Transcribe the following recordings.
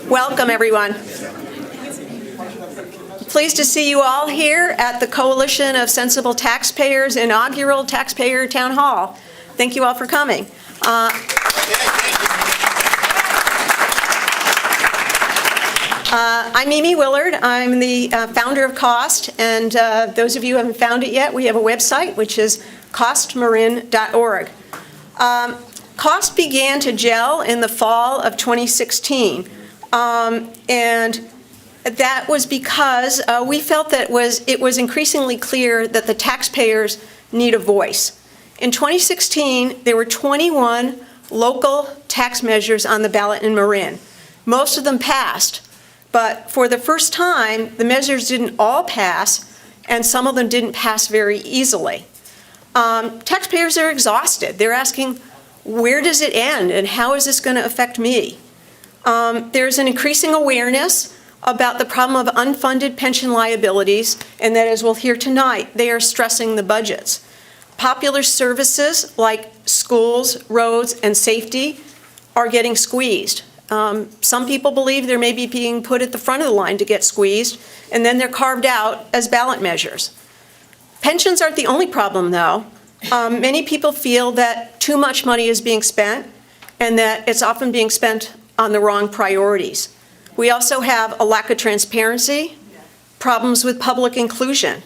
Welcome, everyone. Pleased to see you all here at the Coalition of Sensible Taxpayers inaugural Taxpayer Town Hall. Thank you all for coming. I'm Mimi Willard. I'm the founder of COST, and those of you who haven't found it yet, we have a website, which is costmarin.org. COST began to gel in the fall of 2016, and that was because we felt that it was increasingly clear that the taxpayers need a voice. In 2016, there were 21 local tax measures on the ballot in Marin. Most of them passed, but for the first time, the measures didn't all pass, and some of them didn't pass very easily. Taxpayers are exhausted. They're asking, where does it end, and how is this going to affect me? There's an increasing awareness about the problem of unfunded pension liabilities, and that, as we'll hear tonight, they are stressing the budgets. Popular services like schools, roads, and safety are getting squeezed. Some people believe they're maybe being put at the front of the line to get squeezed, and then they're carved out as ballot measures. Pensions aren't the only problem, though. Many people feel that too much money is being spent, and that it's often being spent on the wrong priorities. We also have a lack of transparency, problems with public inclusion,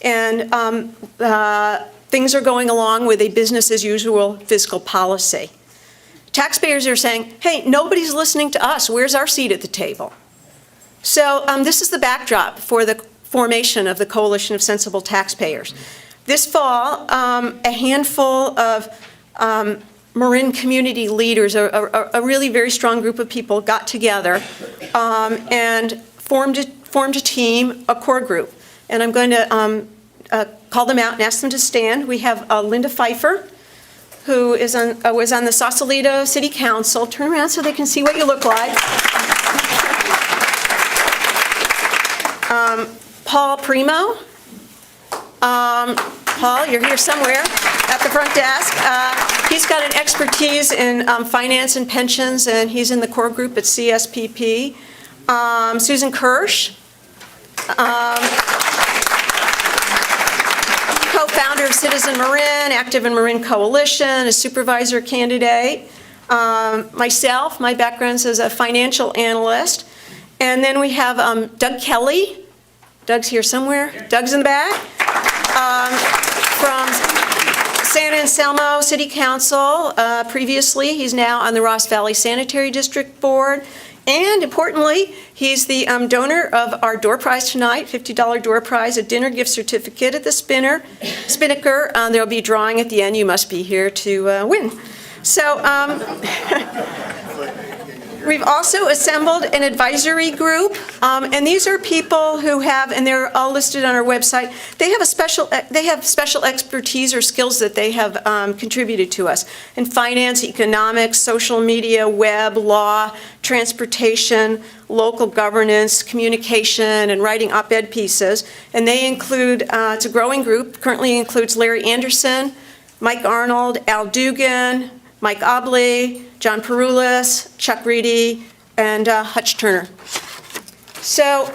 and things are going along with a business-as-usual fiscal policy. Taxpayers are saying, hey, nobody's listening to us. Where's our seat at the table? So this is the backdrop for the formation of the Coalition of Sensible Taxpayers. This fall, a handful of Marin community leaders, a really very strong group of people, got together and formed a team, a core group. And I'm going to call them out and ask them to stand. We have Linda Pfeiffer, who was on the Sausalito City Council. Turn around so they can see what you look like. Paul Primo. Paul, you're here somewhere at the front desk. He's got an expertise in finance and pensions, and he's in the core group at CSPP. Susan Kirsch, co-founder of Citizen Marin, active in Marin Coalition, a supervisor candidate. Myself, my background's as a financial analyst. And then we have Doug Kelly. Doug's here somewhere. Doug's in the back. From San Anselmo City Council. Previously, he's now on the Ross Valley Sanitary District Board. And importantly, he's the donor of our door prize tonight, $50 door prize, a dinner gift certificate at the Spinnaker. There'll be a drawing at the end. You must be here to win. So we've also assembled an advisory group, and these are people who have, and they're all listed on our website, they have special expertise or skills that they have contributed to us in finance, economics, social media, web, law, transportation, local governance, communication, and writing op-ed pieces. And they include, it's a growing group, currently includes Larry Anderson, Mike Arnold, Al Dugan, Mike Obley, John Perulis, Chuck Reedy, and Hutch Turner. So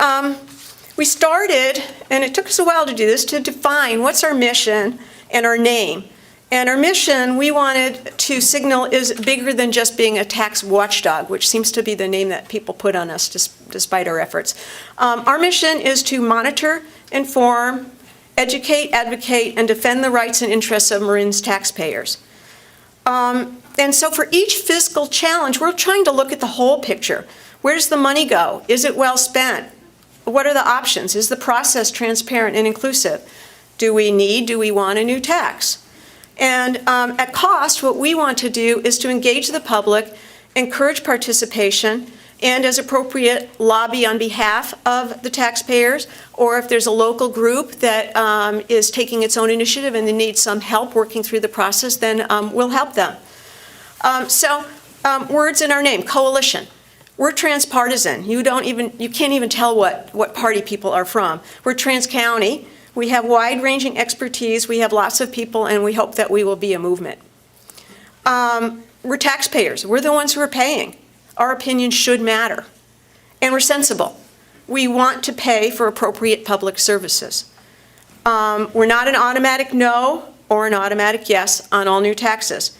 we started, and it took us a while to do this, to define what's our mission and our name. And our mission, we wanted to signal, is bigger than just being a tax watchdog, which seems to be the name that people put on us despite our efforts. Our mission is to monitor, inform, educate, advocate, and defend the rights and interests of Marin's taxpayers. And so for each fiscal challenge, we're trying to look at the whole picture. Where does the money go? Is it well spent? What are the options? Is the process transparent and inclusive? Do we want a new tax? And at COST, what we want to do is to engage the public, encourage participation, and as appropriate, lobby on behalf of the taxpayers, or if there's a local group that is taking its own initiative and they need some help working through the process, then we'll help them. Words in our name, coalition. We're transpartisan. You can't even tell what party people are from. We're trans-county. We have wide-ranging expertise, we have lots of people, and we hope that we will be a movement. We're taxpayers. We're the ones who are paying. Our opinion should matter. And we're sensible. We want to pay for appropriate public services. We're not an automatic no or an automatic yes on all new taxes.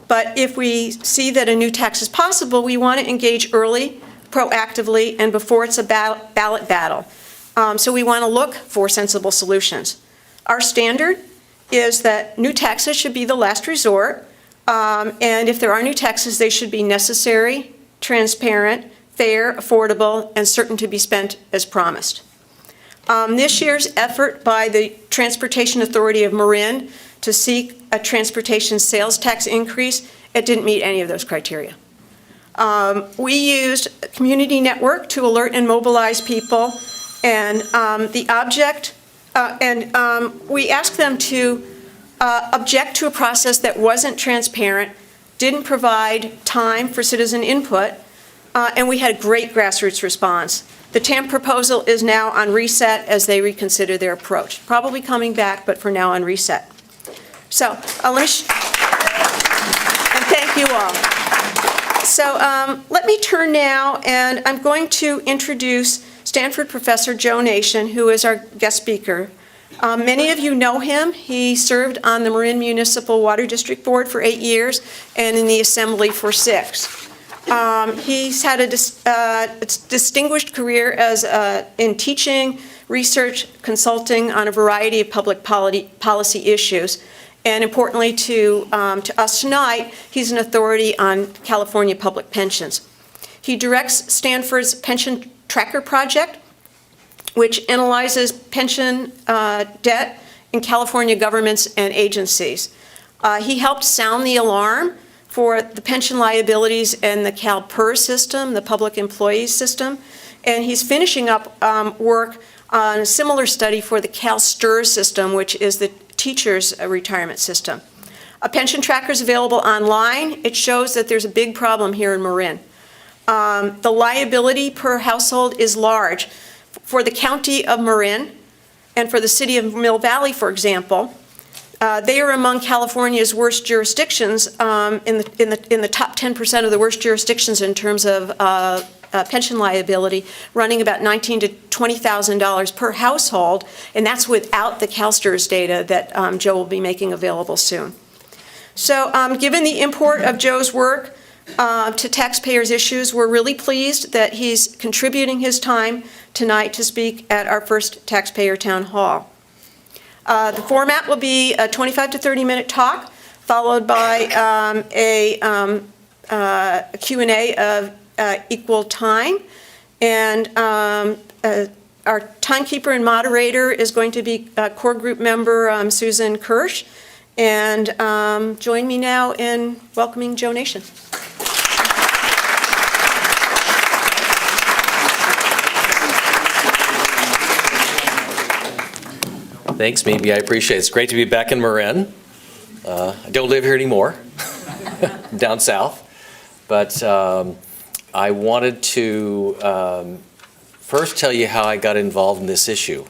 But if we see that a new tax is possible, we want to engage early, proactively, and before it's a ballot battle. So we want to look for sensible solutions. Our standard is that new taxes should be the last resort, and if there are new taxes, they should be necessary, transparent, fair, affordable, and certain to be spent as promised. This year's effort by the Transportation Authority of Marin to seek a transportation sales tax increase, it didn't meet any of those criteria. We used a community network to alert and mobilize people, and we asked them to object to a process that wasn't transparent, didn't provide time for citizen input, and we had a great grassroots response. The TAMP proposal is now on reset as they reconsider their approach. Probably coming back, but for now on reset. So, and thank you all. So let me turn now, and I'm going to introduce Stanford professor Joe Nation, who is our guest speaker. Many of you know him. He served on the Marin Municipal Water District Board for 8 years and in the Assembly for 6. He's had a distinguished career in teaching, research, consulting on a variety of public policy issues. And importantly to us tonight, he's an authority on California public pensions. He directs Stanford's Pension Tracker Project, which analyzes pension debt in California governments and agencies. He helped sound the alarm for the pension liabilities in the CalPERS system, the public employees system, and he's finishing up work on a similar study for the CalSTRS system, which is the teachers' retirement system. A pension tracker is available online. It shows that there's a big problem here in Marin. The liability per household is large. For the county of Marin and for the city of Mill Valley, for example, they are among California's worst jurisdictions, in the top 10% of the worst jurisdictions in terms of pension liability, running about $19,000 to $20,000 per household, and that's without the CalSTRS data that Joe will be making available soon. So given the import of Joe's work to taxpayers' issues, we're really pleased that he's contributing his time tonight to speak at our first taxpayer town hall. The format will be a 25 to 30-minute talk, followed by a Q&A of equal time. And our timekeeper and moderator is going to be core group member Susan Kirsch. And join me now in welcoming Joe Nation. Thanks, Mimi. I appreciate it. It's great to be back in Marin. I don't live here anymore. I'm down south. But I wanted to first tell you how I got involved in this issue.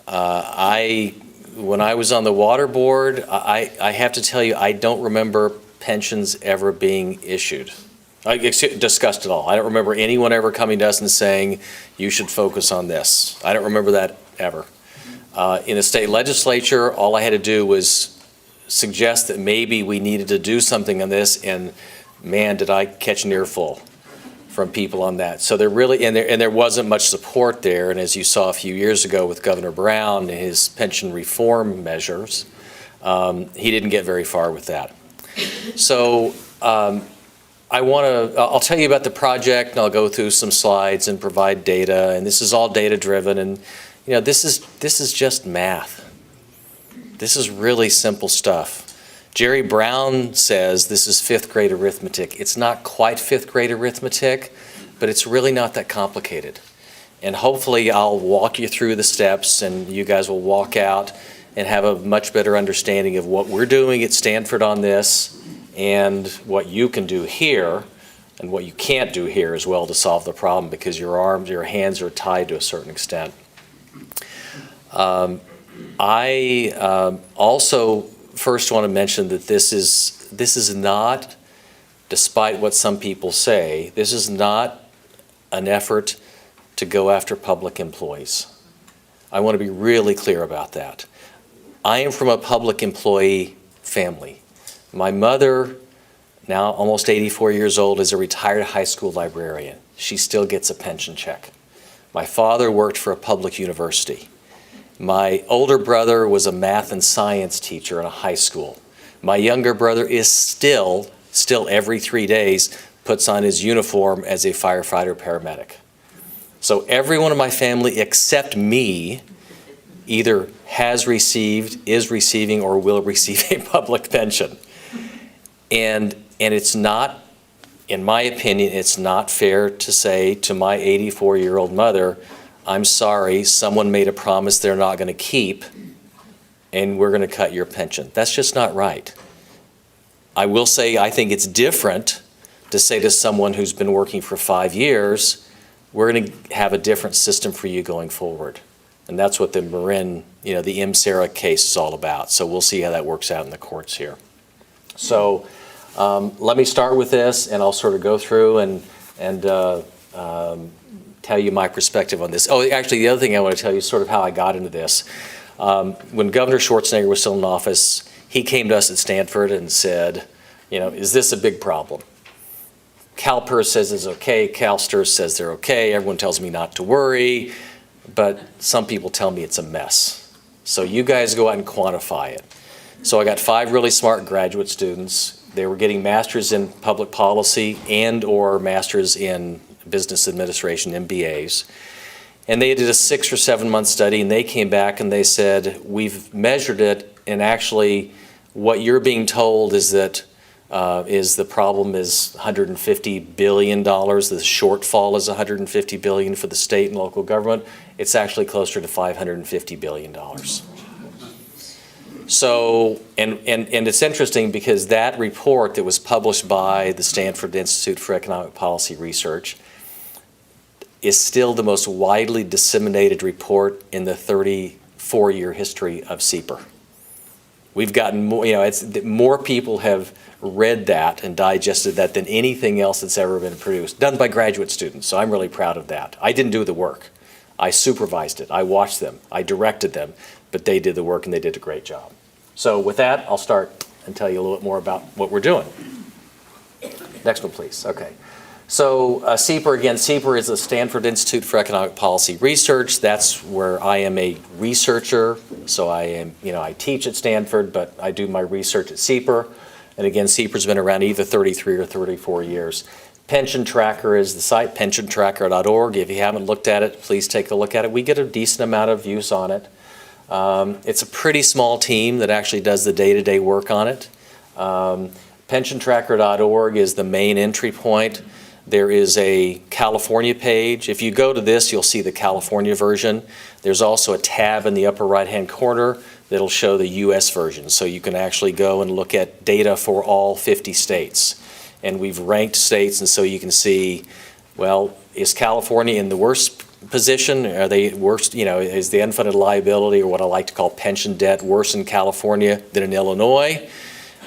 When I was on the water board, I have to tell you, I don't remember pensions ever being issued, discussed at all. I don't remember anyone ever coming to us and saying, you should focus on this. I don't remember that ever. In the state legislature, all I had to do was suggest that maybe we needed to do something on this, and man, did I catch an earful from people on that. So there really, and there wasn't much support there, and as you saw a few years ago with Governor Brown and his pension reform measures, he didn't get very far with that. So I'll tell you about the project, and I'll go through some slides and provide data, and this is all data driven, and you know, this is just math. This is really simple stuff. Jerry Brown says this is 5th grade arithmetic. It's not quite 5th grade arithmetic, but it's really not that complicated. And hopefully I'll walk you through the steps, and you guys will walk out and have a much better understanding of what we're doing at Stanford on this, and what you can do here and what you can't do here as well to solve the problem, because your hands are tied to a certain extent. I also first want to mention that this is not, despite what some people say, this is not an effort to go after public employees. I want to be really clear about that. I am from a public employee family. My mother, now almost 84 years old, is a retired high school librarian. She still gets a pension check. My father worked for a public university. My older brother was a math and science teacher in a high school. My younger brother is still every 3 days, puts on his uniform as a firefighter paramedic. So everyone in my family except me either has received, is receiving, or will receive a public pension. And it's not, in my opinion, it's not fair to say to my 84-year-old mother, I'm sorry, someone made a promise they're not going to keep, and we're going to cut your pension. That's just not right. I will say I think it's different to say to someone who's been working for 5 years, we're going to have a different system for you going forward. And that's what the Marin, the MSARA case is all about. So we'll see how that works out in the courts here. So let me start with this, and I'll sort of go through and tell you my perspective on this. Oh, actually, the other thing I want to tell you is sort of how I got into this. When Governor Schwarzenegger was still in office, he came to us at Stanford and said, is this a big problem? CalPERS says it's okay, CalSTRS says they're okay, everyone tells me not to worry, but some people tell me it's a mess. So you guys go out and quantify it. So I got 5 really smart graduate students. They were getting masters in public policy and or masters in business administration, MBAs. And they did a 6 or 7 month study, and they came back and they said, we've measured it, and actually what you're being told is that the problem is $150 billion. The shortfall is $150 billion for the state and local government. It's actually closer to $550 billion. So, and it's interesting because that report that was published by the Stanford Institute for Economic Policy Research is still the most widely disseminated report in the 34-year history of CEPR. We've gotten more, more people have read that and digested that than anything else that's ever been produced, done by graduate students, so I'm really proud of that. I didn't do the work. I supervised it, I watched them, I directed them, but they did the work and they did a great job. So with that, I'll start and tell you a little bit more about what we're doing. Next one, please. Okay. So CEPR, again, CEPR is the Stanford Institute for Economic Policy Research. That's where I am a researcher. So I am, I teach at Stanford, but I do my research at CEPR. And again, CEPR's been around either 33 or 34 years. Pension Tracker is the site, pensiontracker.org. If you haven't looked at it, please take a look at it. We get a decent amount of views on it. It's a pretty small team that actually does the day-to-day work on it. Pensiontracker.org is the main entry point. There is a California page. If you go to this, you'll see the California version. There's also a tab in the upper right-hand corner that'll show the US version. So you can actually go and look at data for all 50 states. And we've ranked states, and so you can see, well, is California in the worst position? Are they worse, is the unfunded liability, or what I like to call pension debt, worse in California than in Illinois?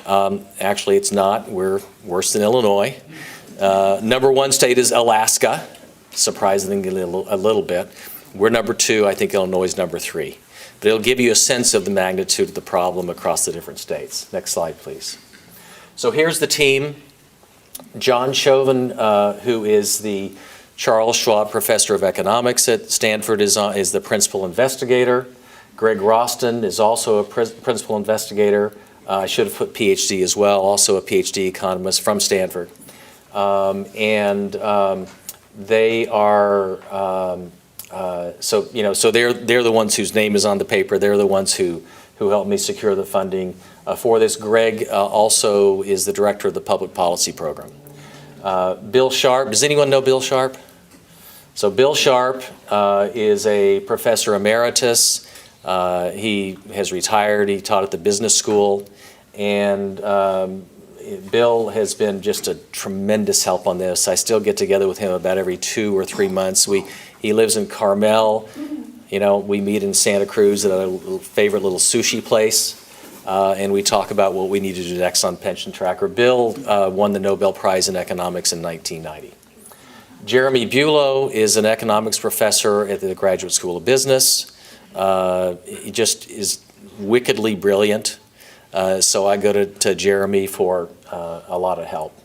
Actually, it's not. We're worse than Illinois. Number 1 state is Alaska, surprisingly a little bit. We're number 2. I think Illinois is number 3. But it'll give you a sense of the magnitude of the problem across the different states. Next slide, please. So here's the team. John Chauvin, who is the Charles Schwab Professor of Economics at Stanford, is the principal investigator. Greg Roston is also a principal investigator. I should have put PhD as well, also a PhD economist from Stanford. They are, so they're the ones whose name is on the paper. They're the ones who helped me secure the funding for this. Greg also is the director of the public policy program. Bill Sharp, does anyone know Bill Sharp? So Bill Sharp is a professor emeritus. He has retired. He taught at the business school. And Bill has been just a tremendous help on this. I still get together with him about every 2 or 3 months. He lives in Carmel. We meet in Santa Cruz at a favorite little sushi place, and we talk about what we need to do next on pension tracker. Bill won the Nobel Prize in Economics in 1990. Jeremy Bulow is an economics professor at the Graduate School of Business. He just is wickedly brilliant, so I go to Jeremy for a lot of help.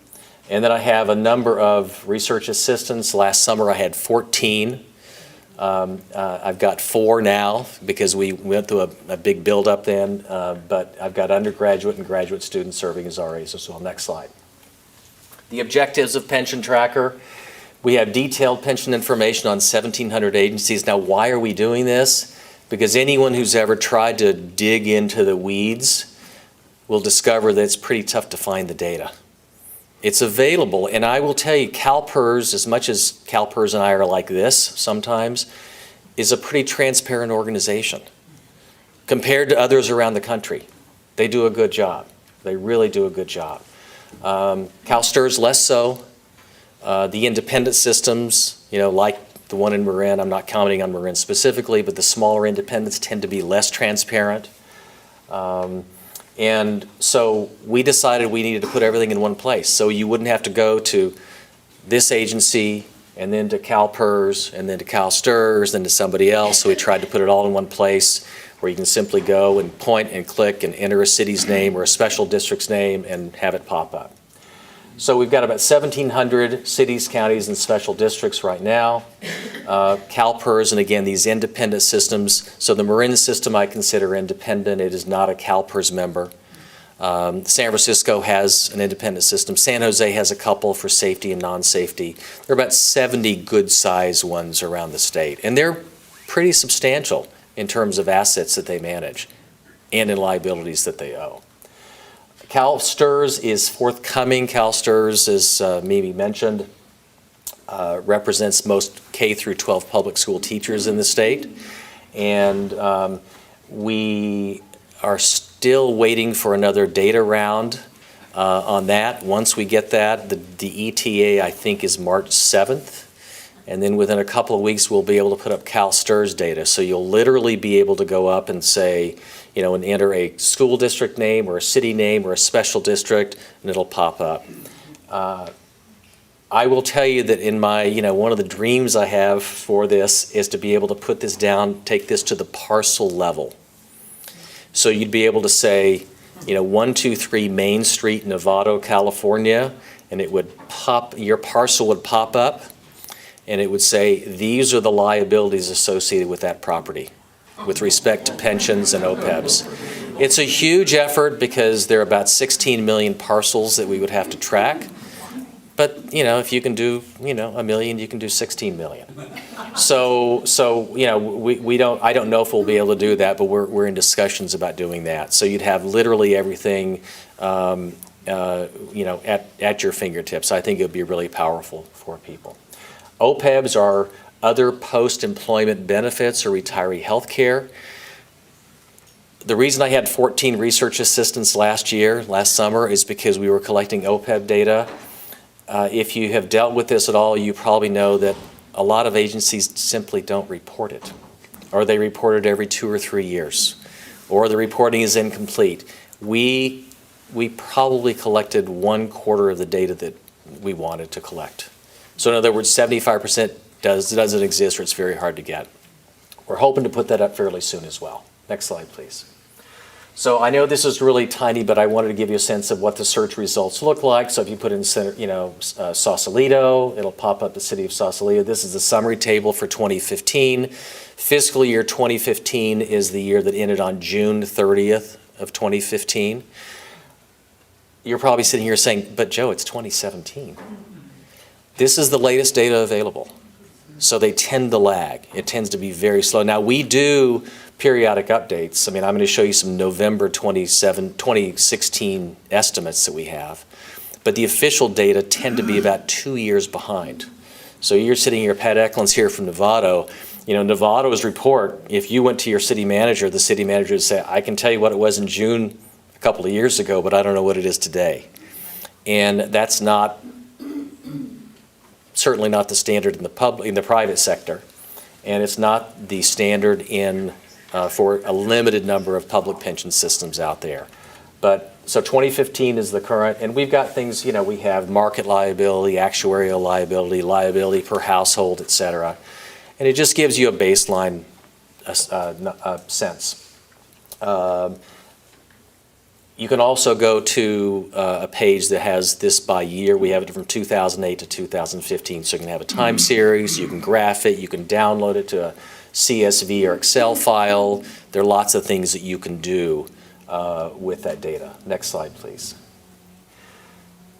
And then I have a number of research assistants. Last summer I had 14. I've got 4 now because we went through a big build-up then, but I've got undergraduate and graduate students serving as RAs as well. Next slide. The objectives of Pension Tracker. We have detailed pension information on 1,700 agencies. Now, why are we doing this? Because anyone who's ever tried to dig into the weeds will discover that it's pretty tough to find the data. It's available, and I will tell you, CalPERS, as much as CalPERS and I are like this sometimes, is a pretty transparent organization compared to others around the country. They do a good job. They really do a good job. CalSTRS less so. The independent systems, like the one in Marin, I'm not commenting on Marin specifically, but the smaller independents tend to be less transparent. And so we decided we needed to put everything in one place. So you wouldn't have to go to this agency and then to CalPERS and then to CalSTRS, then to somebody else. So we tried to put it all in one place where you can simply go and point and click and enter a city's name or a special district's name and have it pop up. So we've got about 1,700 cities, counties, and special districts right now. CalPERS, and again, these independent systems. So the Marin system I consider independent. It is not a CalPERS member. San Francisco has an independent system. San Jose has a couple for safety and non-safety. There are about 70 good-sized ones around the state, and they're pretty substantial in terms of assets that they manage and in liabilities that they owe. CalSTRS is forthcoming. CalSTRS, as Mimi mentioned, represents most K through 12 public school teachers in the state. And we are still waiting for another data round on that. Once we get that, the ETA, I think, is March 7th. And then within a couple of weeks, we'll be able to put up CalSTRS data. So you'll literally be able to go up and say, and enter a school district name or a city name or a special district, and it'll pop up. I will tell you that in my, one of the dreams I have for this is to be able to put this down, take this to the parcel level. So you'd be able to say, 123 Main Street, Novato, California, and it would pop, your parcel would pop up, and it would say, these are the liabilities associated with that property with respect to pensions and OPEBs. It's a huge effort because there are about 16 million parcels that we would have to track. But, if you can do, a million, you can do 16 million. So I don't know if we'll be able to do that, but we're in discussions about doing that. So you'd have literally everything, at your fingertips. I think it would be really powerful for people. OPEBs are other post-employment benefits or retiree health care. The reason I had 14 research assistants last summer, is because we were collecting OPEB data. If you have dealt with this at all, you probably know that a lot of agencies simply don't report it, or they report it every 2 or 3 years, or the reporting is incomplete. We probably collected 1/4 of the data that we wanted to collect. So in other words, 75% doesn't exist, or it's very hard to get. We're hoping to put that up fairly soon as well. Next slide, please. So I know this is really tiny, but I wanted to give you a sense of what the search results look like. So if you put in, Sausalito, it'll pop up the city of Sausalito. This is the summary table for 2015. Fiscal year 2015 is the year that ended on June 30th of 2015. You're probably sitting here saying, but Joe, it's 2017. This is the latest data available. So they tend to lag. It tends to be very slow. Now, we do periodic updates. I'm going to show you some November 2016 estimates that we have. But the official data tend to be about 2 years behind. So you're sitting here, Pat Eklund's here from Novato. Novato's report, if you went to your city manager, the city manager would say, I can tell you what it was in June a couple of years ago, but I don't know what it is today. And that's certainly not the standard in the private sector. and it's not the standard for a limited number of public pension systems out there. But, so 2015 is the current, and we've got things, we have market liability, actuarial liability, liability per household, et cetera. And it just gives you a baseline sense. You can also go to a page that has this by year. We have it from 2008 to 2015, so you can have a time series, you can graph it, you can download it to a CSV or Excel file. There are lots of things that you can do with that data. Next slide, please.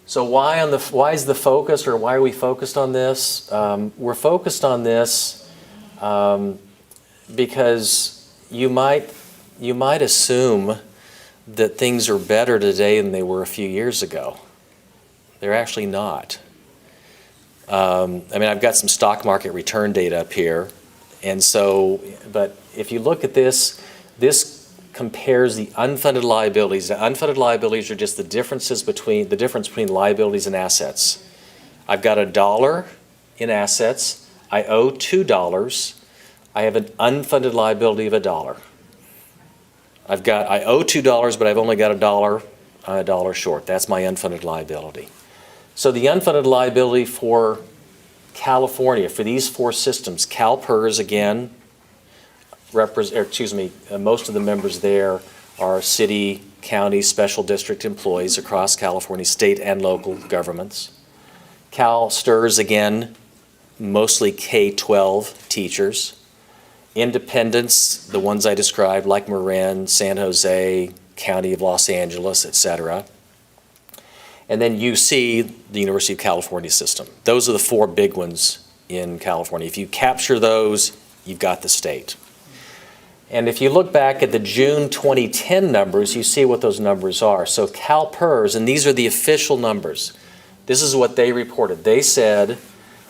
So why is the focus, or why are we focused on this? We're focused on this because you might assume that things are better today than they were a few years ago. They're actually not. I've got some stock market return data up here, and so, but if you look at this compares the unfunded liabilities. The unfunded liabilities are just the difference between liabilities and assets. I've got $1 in assets. I owe $2. I have an unfunded liability of $1. I owe $2, but I've only got $1 short. That's my unfunded liability. So the unfunded liability for California, for these four systems, CalPERS again, most of the members there are city, county, special district employees across California, state and local governments. CalSTRS again, mostly K-12 teachers. Independents, the ones I described, like Marin, San Jose, County of Los Angeles, et cetera. And then UC, the University of California system. Those are the four big ones in California. If you capture those, you've got the state. And if you look back at the June 2010 numbers, you see what those numbers are. So CalPERS, and these are the official numbers, this is what they reported. They said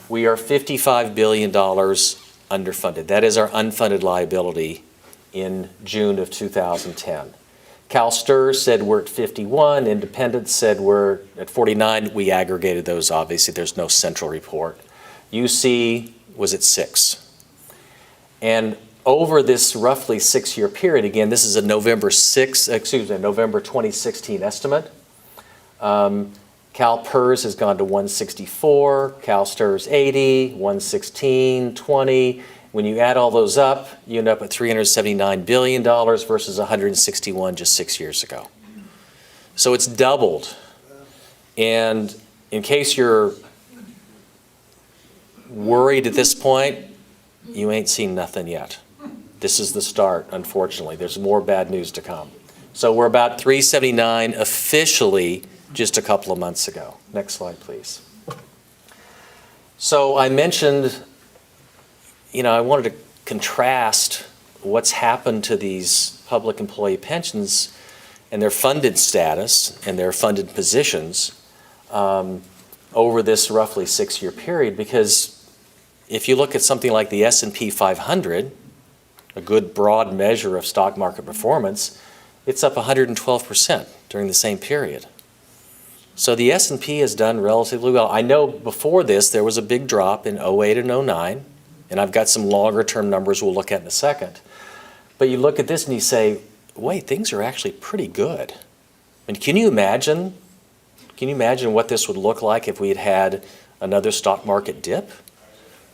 we are $55 billion underfunded. That is our unfunded liability in June of 2010. CalSTRS said we're at 51. Independents said we're at 49. We aggregated those, obviously. There's no central report. UC was at 6. And over this roughly 6-year period, again, this is a November 2016 estimate. CalPERS has gone to 164, CalSTRS 80, 116, 20. When you add all those up, you end up at $379 billion versus 161 just 6 years ago. So it's doubled. And in case you're worried at this point, you ain't seen nothing yet. This is the start, unfortunately. There's more bad news to come. So we're about 379 officially just a couple of months ago. Next slide, please. So I mentioned, I wanted to contrast what's happened to these public employee pensions and their funded status and their funded positions over this roughly 6-year period, because if you look at something like the S&P 500, a good broad measure of stock market performance, it's up 112% during the same period. So the S&P has done relatively well. I know before this there was a big drop in 08 and 09, and I've got some longer term numbers we'll look at in a second. But you look at this and you say, wait, things are actually pretty good. I mean, can you imagine what this would look like if we had had another stock market dip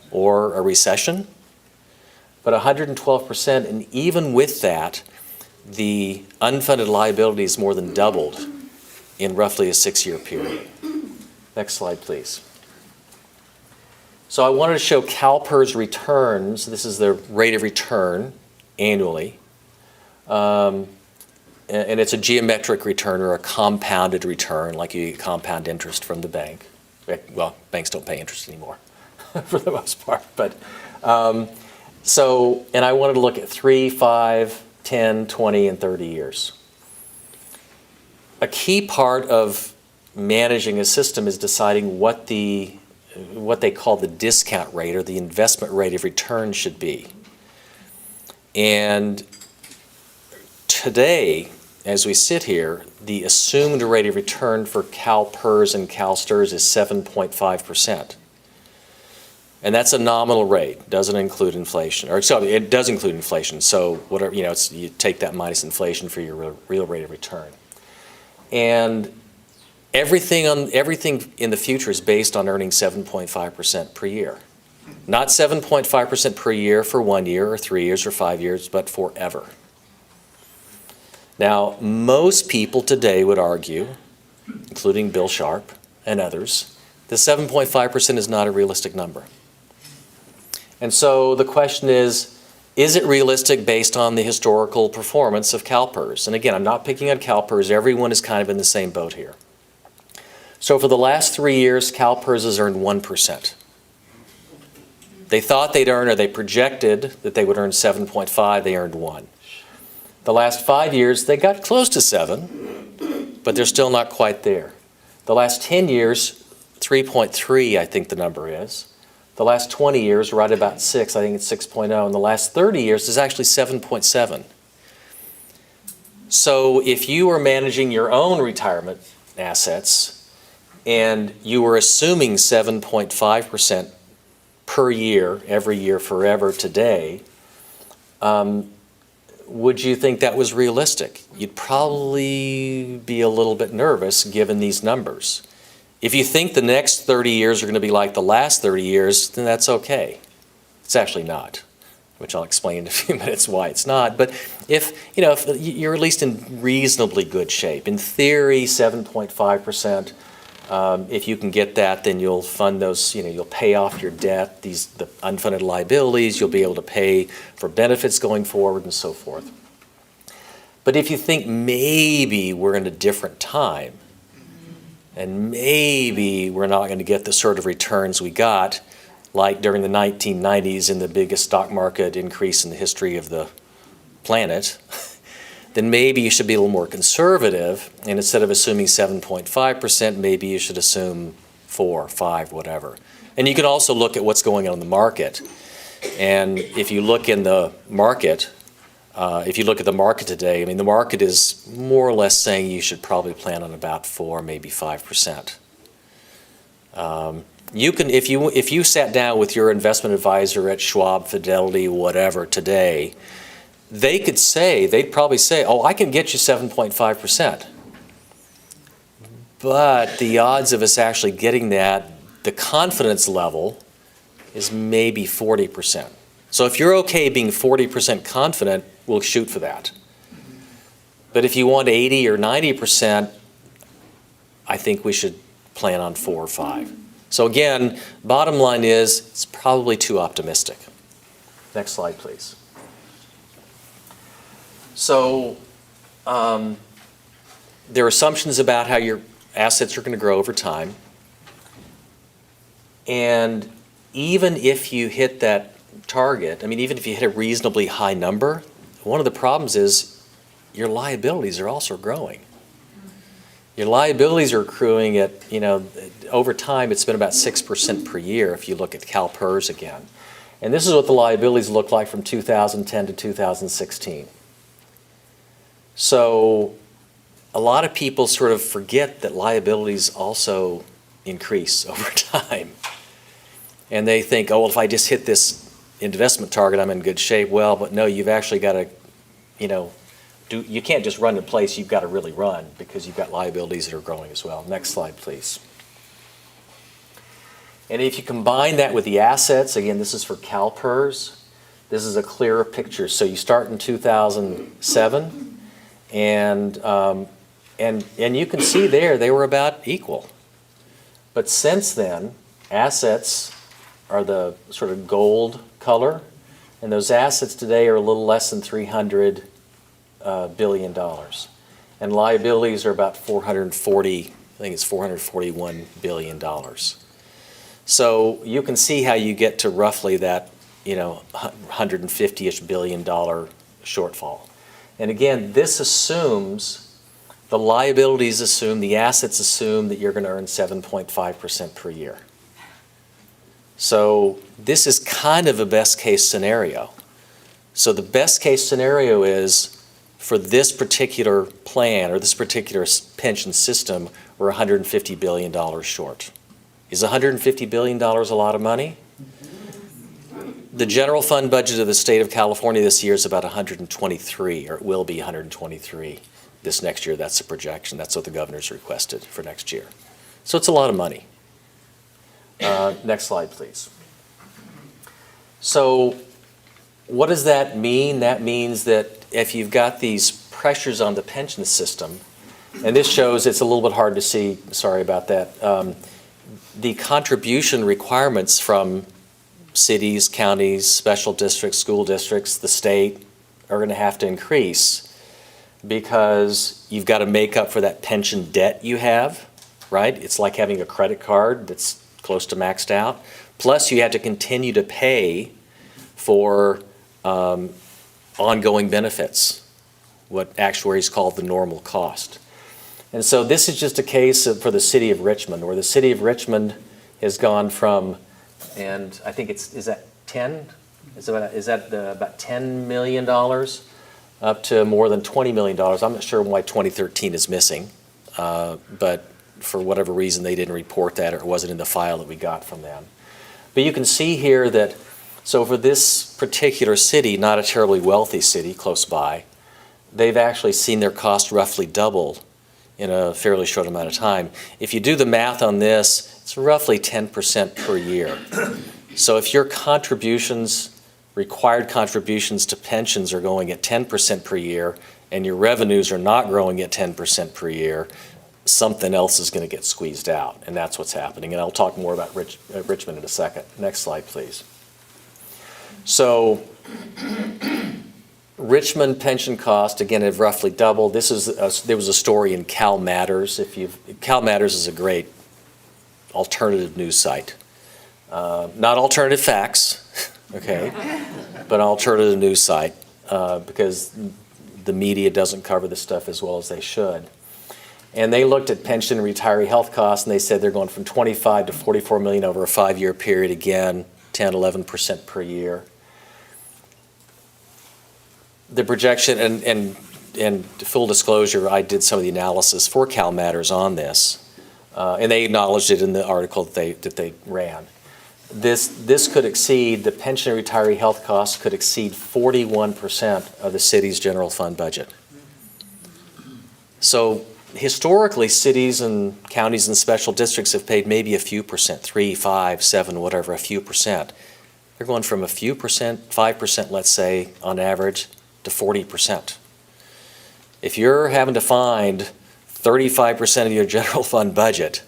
or a recession? But 112%, and even with that, the unfunded liability is more than doubled in roughly a 6-year period. Next slide, please. So I wanted to show CalPERS returns. This is the rate of return annually. And it's a geometric return or a compounded return, like you get compound interest from the bank. Well, banks don't pay interest anymore for the most part. But and I wanted to look at 3, 5, 10, 20, and 30 years. A key part of managing a system is deciding what they call the discount rate or the investment rate of return should be. And today, as we sit here, the assumed rate of return for CalPERS and CalSTRS is 7.5%. And that's a nominal rate, doesn't include inflation, or sorry, it does include inflation. So whatever, you take that minus inflation for your real rate of return. And everything in the future is based on earning 7.5% per year. Not 7.5% per year for 1 year or 3 years or 5 years, but forever. Now, most people today would argue, including Bill Sharp and others, that 7.5% is not a realistic number. And so the question is it realistic based on the historical performance of CalPERS? And again, I'm not picking on CalPERS. Everyone is kind of in the same boat here. So for the last 3 years, CalPERS has earned 1%. They thought they'd earn, or they projected that they would earn 7.5, they earned 1. The last 5 years, they got close to 7, but they're still not quite there. The last 10 years, 3.3, I think the number is. The last 20 years, right about 6, I think it's 6.0. And the last 30 years is actually 7.7. So if you are managing your own retirement assets and you were assuming 7.5% per year, every year, forever, today, would you think that was realistic? You'd probably be a little bit nervous given these numbers. If you think the next 30 years are going to be like the last 30 years, then that's okay. It's actually not, which I'll explain in a few minutes why it's not. But if you're at least in reasonably good shape, in theory, 7.5%, if you can get that, then you'll fund those, you'll pay off your debt, the unfunded liabilities, you'll be able to pay for benefits going forward and so forth. But if you think maybe we're in a different time, and maybe we're not going to get the sort of returns we got, like during the 1990s in the biggest stock market increase in the history of the planet, then maybe you should be a little more conservative, and instead of assuming 7.5%, maybe you should assume 4, 5, whatever. And you can also look at what's going on in the market. And if you look in the market, if you look at the market today, the market is more or less saying you should probably plan on about 4, maybe 5%. You can, if you sat down with your investment advisor at Schwab, Fidelity, whatever today, they'd probably say, oh, I can get you 7.5%. But the odds of us actually getting that, the confidence level is maybe 40%. So if you're okay being 40% confident, we'll shoot for that. But if you want 80 or 90%, I think we should plan on 4 or 5. So again, bottom line is it's probably too optimistic. Next slide, please. So there are assumptions about how your assets are going to grow over time. And even if you hit that target, even if you hit a reasonably high number, one of the problems is your liabilities are also growing. Your liabilities are accruing at, over time, it's been about 6% per year if you look at CalPERS again. And this is what the liabilities look like from 2010 to 2016. So a lot of people sort of forget that liabilities also increase over time. And they think, oh, well, if I just hit this investment target, I'm in good shape. Well, but no, you've actually got to, you can't just run in place, you've got to really run because you've got liabilities that are growing as well. Next slide, please. And if you combine that with the assets, again, this is for CalPERS, this is a clearer picture. So you start in 2007, and you can see there they were about equal. But since then, assets are the sort of gold color, and those assets today are a little less than $300 billion. And liabilities are about 440, I think it's $441 billion. So you can see how you get to roughly that, $150-ish billion shortfall. And again, this assumes, the liabilities assume, the assets assume that you're going to earn 7.5% per year. So this is kind of a best case scenario. So the best case scenario is for this particular plan or this particular pension system, we're $150 billion short. Is $150 billion a lot of money? The general fund budget of the state of California this year is about 123, or it will be 123 this next year. That's the projection. That's what the governor's requested for next year. So it's a lot of money. Next slide, please. So what does that mean? That means that if you've got these pressures on the pension system, and this shows, it's a little bit hard to see, sorry about that, the contribution requirements from cities, counties, special districts, school districts, the state are going to have to increase because you've got to make up for that pension debt you have, right? It's like having a credit card that's close to maxed out. Plus, you have to continue to pay for ongoing benefits, what actuaries call the normal cost. And so this is just a case for the city of Richmond, where the city of Richmond has gone from, and I think is that 10? Is that about $10 million up to more than $20 million? I'm not sure why 2013 is missing, but for whatever reason they didn't report that, or it wasn't in the file that we got from them. But you can see here that, so for this particular city, not a terribly wealthy city close by, they've actually seen their cost roughly double in a fairly short amount of time. If you do the math on this, it's roughly 10% per year. So if your contributions, required contributions to pensions are going at 10% per year, and your revenues are not growing at 10% per year, something else is going to get squeezed out, and that's what's happening. And I'll talk more about Richmond in a second. Next slide, please. So Richmond pension cost, again, have roughly doubled. There was a story in Cal Matters. Cal Matters is a great alternative news site. Not alternative facts, okay, but an alternative news site because the media doesn't cover this stuff as well as they should. And they looked at pension and retiree health costs, and they said they're going from 25 to 44 million over a 5-year period, again, 10, 11% per year. The projection, and full disclosure, I did some of the analysis for Cal Matters on this, and they acknowledged it in the article that they ran. This could exceed, the pension and retiree health costs could exceed 41% of the city's general fund budget. So historically, cities and counties and special districts have paid maybe a few percent, 3, 5, 7, whatever, a few percent. They're going from a few percent, 5%, let's say, on average, to 40%. If you're having to find 35% of your general fund budget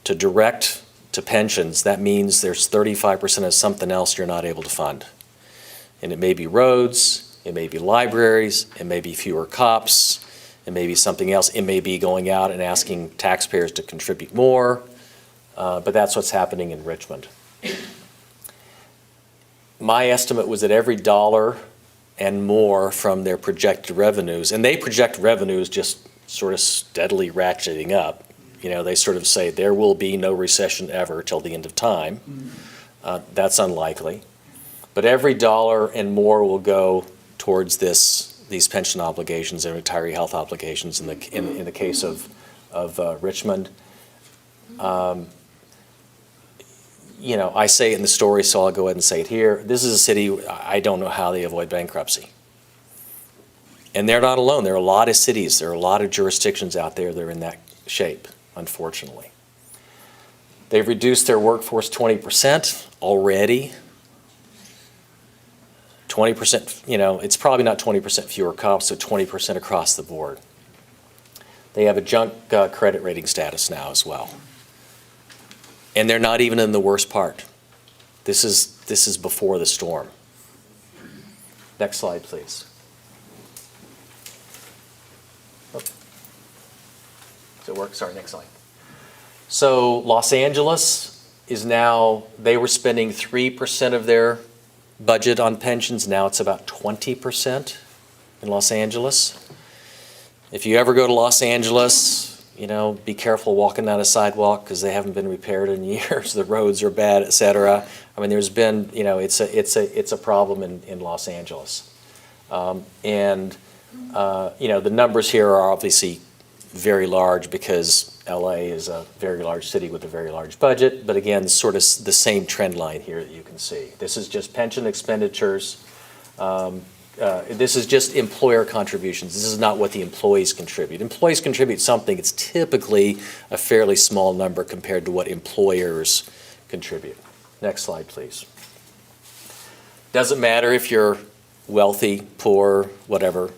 to direct to pensions, that means there's 35% of something else you're not able to fund. And it may be roads, it may be libraries, it may be fewer cops, it may be something else. It may be going out and asking taxpayers to contribute more, but that's what's happening in Richmond. My estimate was that every dollar and more from their projected revenues, and they project revenues just sort of steadily ratcheting up. You know, they sort of say there will be no recession ever till the end of time. That's unlikely. But every dollar and more will go towards these pension obligations and retiree health obligations in the case of Richmond. You know, I say it in the story, so I'll go ahead and say it here. This is a city, I don't know how they avoid bankruptcy. And they're not alone. There are a lot of cities, there are a lot of jurisdictions out there that are in that shape, unfortunately. They've reduced their workforce 20% already. 20%, you know, it's probably not 20% fewer cops, so 20% across the board. They have a junk credit rating status now as well. And they're not even in the worst part. This is before the storm. Next slide, please. Oh. Does it work? Sorry, next slide. So Los Angeles is now, they were spending 3% of their budget on pensions. Now it's about 20% in Los Angeles. If you ever go to Los Angeles, you know, be careful walking down a sidewalk because they haven't been repaired in years. The roads are bad, et cetera. I mean, there's been, you know, it's a problem in Los Angeles. You know, the numbers here are obviously very large because LA is a very large city with a very large budget, but again, sort of the same trend line here that you can see. This is just pension expenditures. This is just employer contributions. This is not what the employees contribute. Employees contribute something. It's typically a fairly small number compared to what employers contribute. Next slide, please. Doesn't matter if you're wealthy, poor, whatever,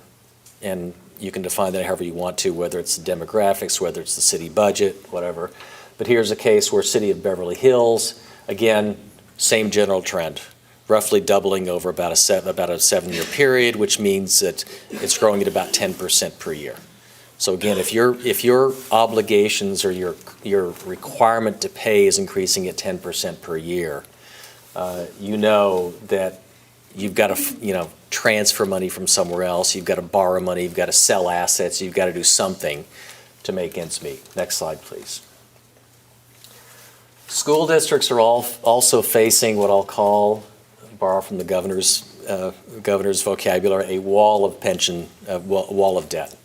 and you can define that however you want to, whether it's the demographics, whether it's the city budget, whatever. But here's a case where City of Beverly Hills, again, same general trend, roughly doubling over about a 7-year period, which means that it's growing at about 10% per year. So again, if your obligations or your requirement to pay is increasing at 10% per year, you know that you've got to, transfer money from somewhere else. You've got to borrow money. You've got to sell assets. You've got to do something to make ends meet. Next slide, please. School districts are also facing what I'll call, borrow from the governor's vocabulary, a wall of pension, wall of debt.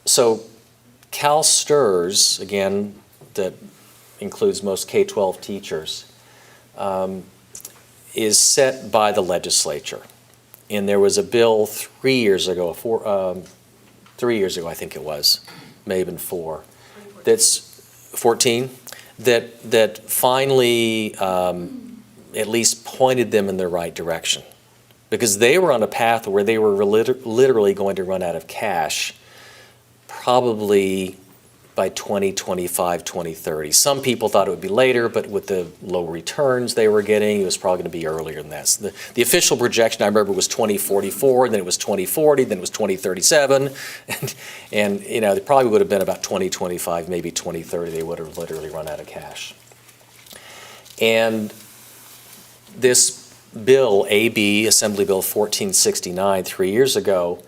So CalSTRS, again, that includes most K-12 teachers, is set by the legislature. And there was a bill 3 years ago, 3 years ago I think it was, may have been 4, that's 14, that finally at least pointed them in the right direction. Because they were on a path where they were literally going to run out of cash probably by 2025, 2030. Some people thought it would be later, but with the low returns they were getting, it was probably going to be earlier than that. So the official projection, I remember, was 2044, then it was 2040, then it was 2037, and it probably would have been about 2025, maybe 2030, they would have literally run out of cash. And this bill, AB, Assembly Bill 1469, 3 years ago,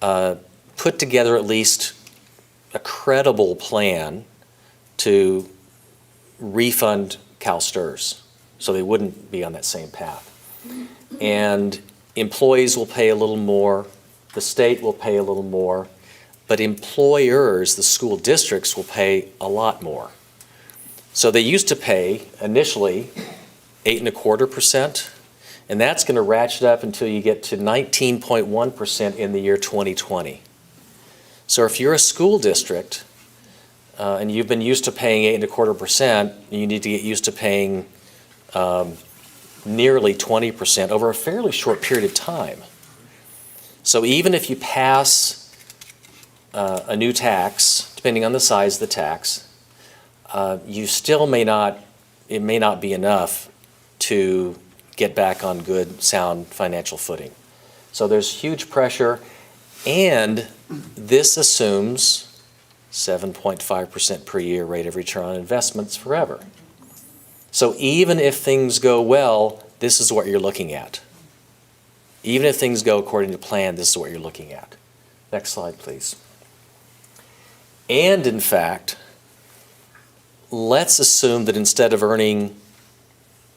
put together at least a credible plan to refund CalSTRS, so they wouldn't be on that same path. And employees will pay a little more, the state will pay a little more, but employers, the school districts, will pay a lot more. So they used to pay initially 8.25%, and that's going to ratchet up until you get to 19.1% in the year 2020. So if you're a school district and you've been used to paying 8.25%, you need to get used to paying nearly 20% over a fairly short period of time. So even if you pass a new tax, depending on the size of the tax, you still it may not be enough to get back on good, sound financial footing. So there's huge pressure, and this assumes 7.5% per year rate of return on investments forever. So even if things go well, this is what you're looking at. Even if things go according to plan, this is what you're looking at. Next slide, please. And in fact, let's assume that instead of earning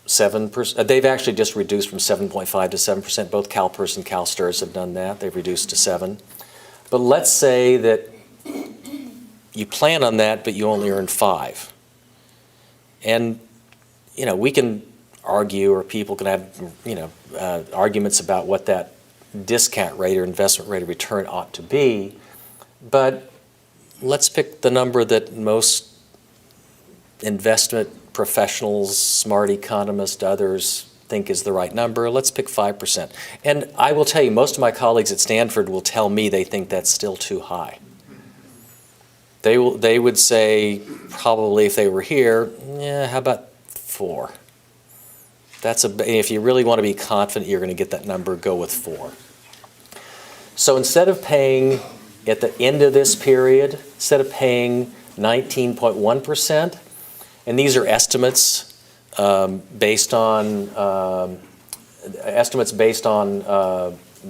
7%, they've actually just reduced from 7.5 to 7%. Both CalPERS and CalSTRS have done that. They've reduced to 7. But let's say that you plan on that, but you only earn 5. And, we can argue, or people can have, arguments about what that discount rate or investment rate of return ought to be. But let's pick the number that most investment professionals, smart economists, others think is the right number. Let's pick 5%. And I will tell you, most of my colleagues at Stanford will tell me they think that's still too high. They would say, probably if they were here, how about 4? If you really want to be confident you're going to get that number, go with 4. So instead of paying at the end of this period, instead of paying 19.1%, and these are estimates based on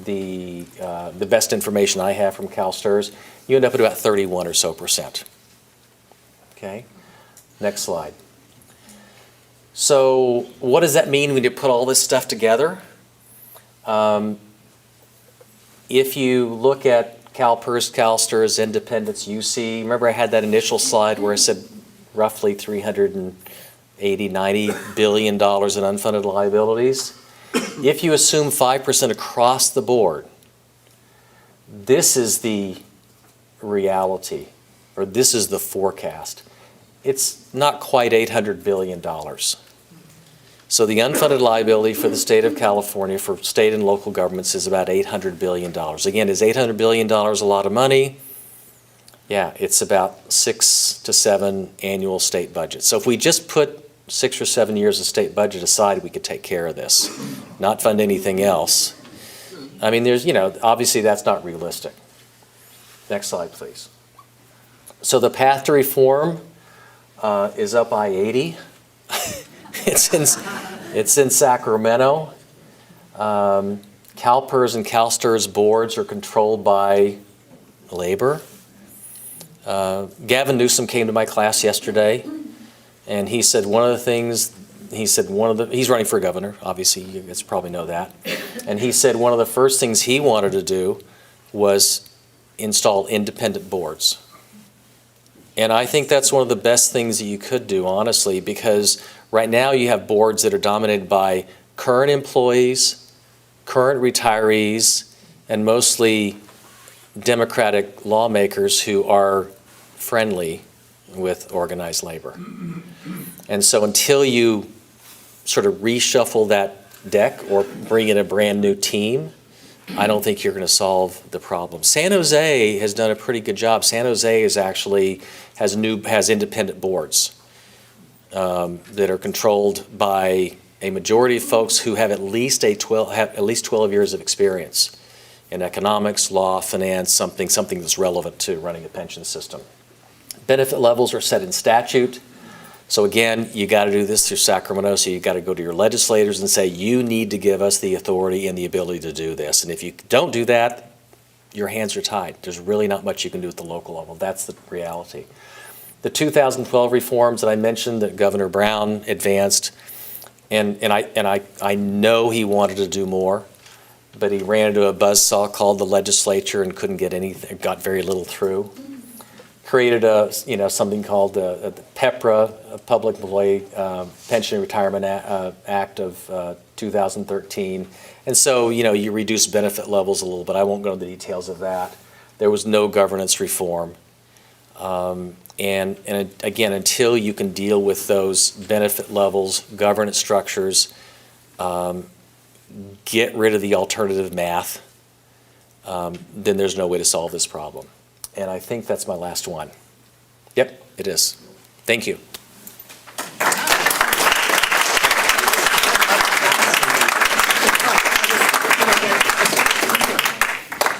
the best information I have from CalSTRS. You end up at about 31 or so %. Okay, next slide. So what does that mean when you put all this stuff together? If you look at CalPERS, CalSTRS, independents, UC. Remember I had that initial slide where I said roughly $380, $90 billion in unfunded liabilities? If you assume 5% across the board, this is the reality, or this is the forecast. It's not quite $800 billion. So the unfunded liability for the state of California, for state and local governments, is about $800 billion. Again, is $800 billion a lot of money? Yeah, it's about 6 to 7 annual state budgets. So if we just put 6 or 7 years of state budget aside, we could take care of this, not fund anything else. I mean, there's, obviously that's not realistic. Next slide, please. So the path to reform is up I-80. It's in Sacramento. CalPERS and CalSTRS boards are controlled by labor. Gavin Newsom came to my class yesterday, and he said he's running for governor, obviously, you guys probably know that. And he said one of the first things he wanted to do was install independent boards. And I think that's one of the best things that you could do, honestly, because right now you have boards that are dominated by current employees, current retirees, and mostly Democratic lawmakers who are friendly with organized labor. And so until you sort of reshuffle that deck or bring in a brand new team, I don't think you're going to solve the problem. San Jose has done a pretty good job. San Jose is actually has independent boards that are controlled by a majority of folks who have at least 12 years of experience in economics, law, finance, something that's relevant to running a pension system. Benefit levels are set in statute. So again, you got to do this through Sacramento, so you got to go to your legislators and say, you need to give us the authority and the ability to do this. And if you don't do that, your hands are tied. There's really not much you can do at the local level. That's the reality. The 2012 reforms that I mentioned that Governor Brown advanced, and I know he wanted to do more, but he ran into a buzzsaw called the legislature and couldn't get anything, got very little through. Created something called the PEPRA, Public Employee Pension and Retirement Act of 2013. And so, you reduce benefit levels a little bit. I won't go into the details of that. There was no governance reform. And again, until you can deal with those benefit levels, governance structures, get rid of the alternative math, then there's no way to solve this problem. And I think that's my last one. Yep, it is. Thank you.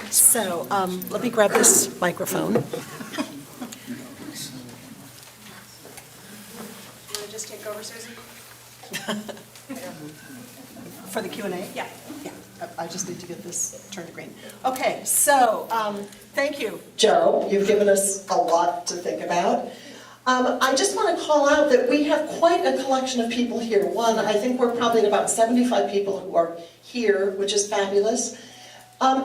So let me grab this microphone. You want to just take over, Susan? For the Q&A? Yeah. Yeah, I just need to get this turned to green. Okay, so thank you, Joe. You've given us a lot to think about. I just want to call out that we have quite a collection of people here. One, I think we're probably at about 75 people who are here, which is fabulous.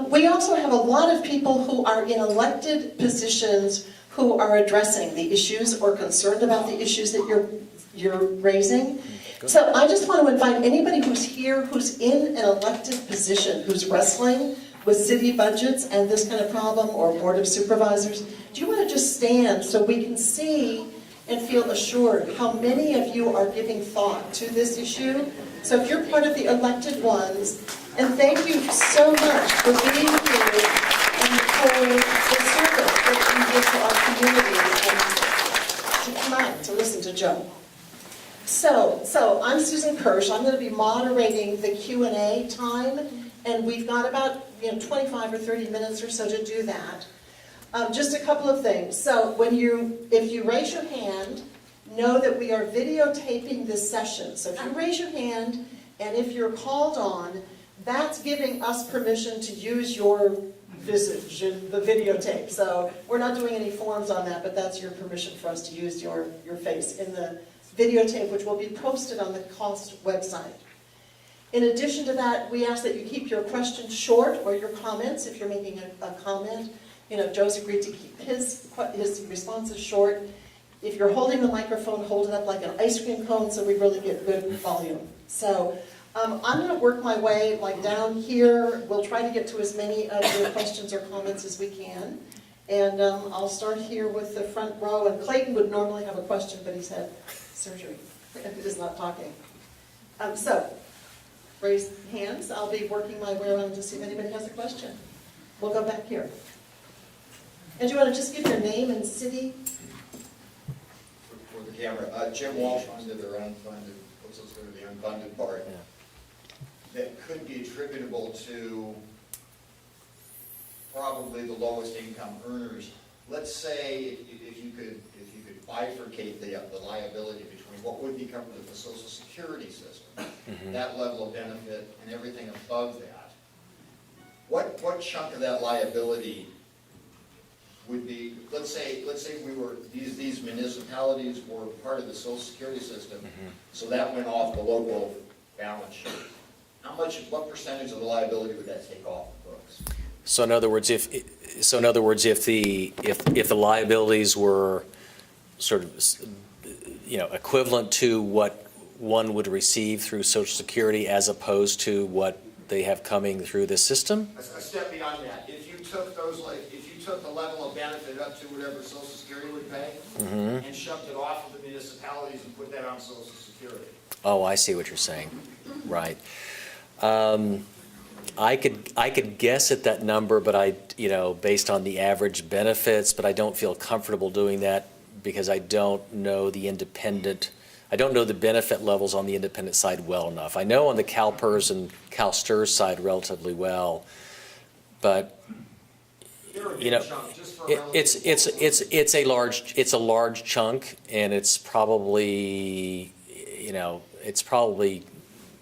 We also have a lot of people who are in elected positions who are addressing the issues or concerned about the issues that you're raising. So I just want to invite anybody who's here who's in an elected position, who's wrestling with city budgets and this kind of problem, or board of supervisors. Do you want to just stand so we can see and feel assured how many of you are giving thought to this issue? So if you're part of the elected ones, and thank you so much for being here and for the service that you give to our community and to come out to listen to Joe. So I'm Susan Kirsch. I'm going to be moderating the Q&A time, and we've got about 25 or 30 minutes or so to do that. Just a couple of things. So if you raise your hand, know that we are videotaping this session. So if you raise your hand, and if you're called on, that's giving us permission to use your visage in the videotape. So we're not doing any forms on that, but that's your permission for us to use your face in the videotape, which will be posted on the COST website. In addition to that, we ask that you keep your questions short, or your comments if you're making a comment, Joe's agreed to keep his responses short. If you're holding the microphone, hold it up like an ice cream cone so we really get good volume. So I'm going to work my way like down here. We'll try to get to as many of your questions or comments as we can. And I'll start here with the front row. And Clayton would normally have a question, but he's had surgery and is not talking. So raise hands. I'll be working my way around to see if anybody has a question. We'll go back here. And do you want to just give your name and city? For the camera, Jim Walsh, funded or unfunded, what's sort of the unfunded part, that could be attributable to probably the lowest income earners. Let's say if you could bifurcate the liability between what would be covered with the Social Security system, that level of benefit, and everything above that, what chunk of that liability would be, let's say we were, these municipalities were part of the Social Security system, so that went off the local balance sheet. What percentage of the liability would that take off the books? So in other words, if the liabilities were sort of, equivalent to what one would receive through Social Security as opposed to what they have coming through the system? A step beyond that, if you took the level of benefit up to whatever Social Security would pay, and shoved it off of the municipalities and put that on Social Security. Oh, I see what you're saying. Right. I could guess at that number, but based on the average benefits, but I don't feel comfortable doing that because I don't know the benefit levels on the independent side well enough. I know on the CalPERS and CalSTRS side relatively well, but it's a large chunk, and it's probably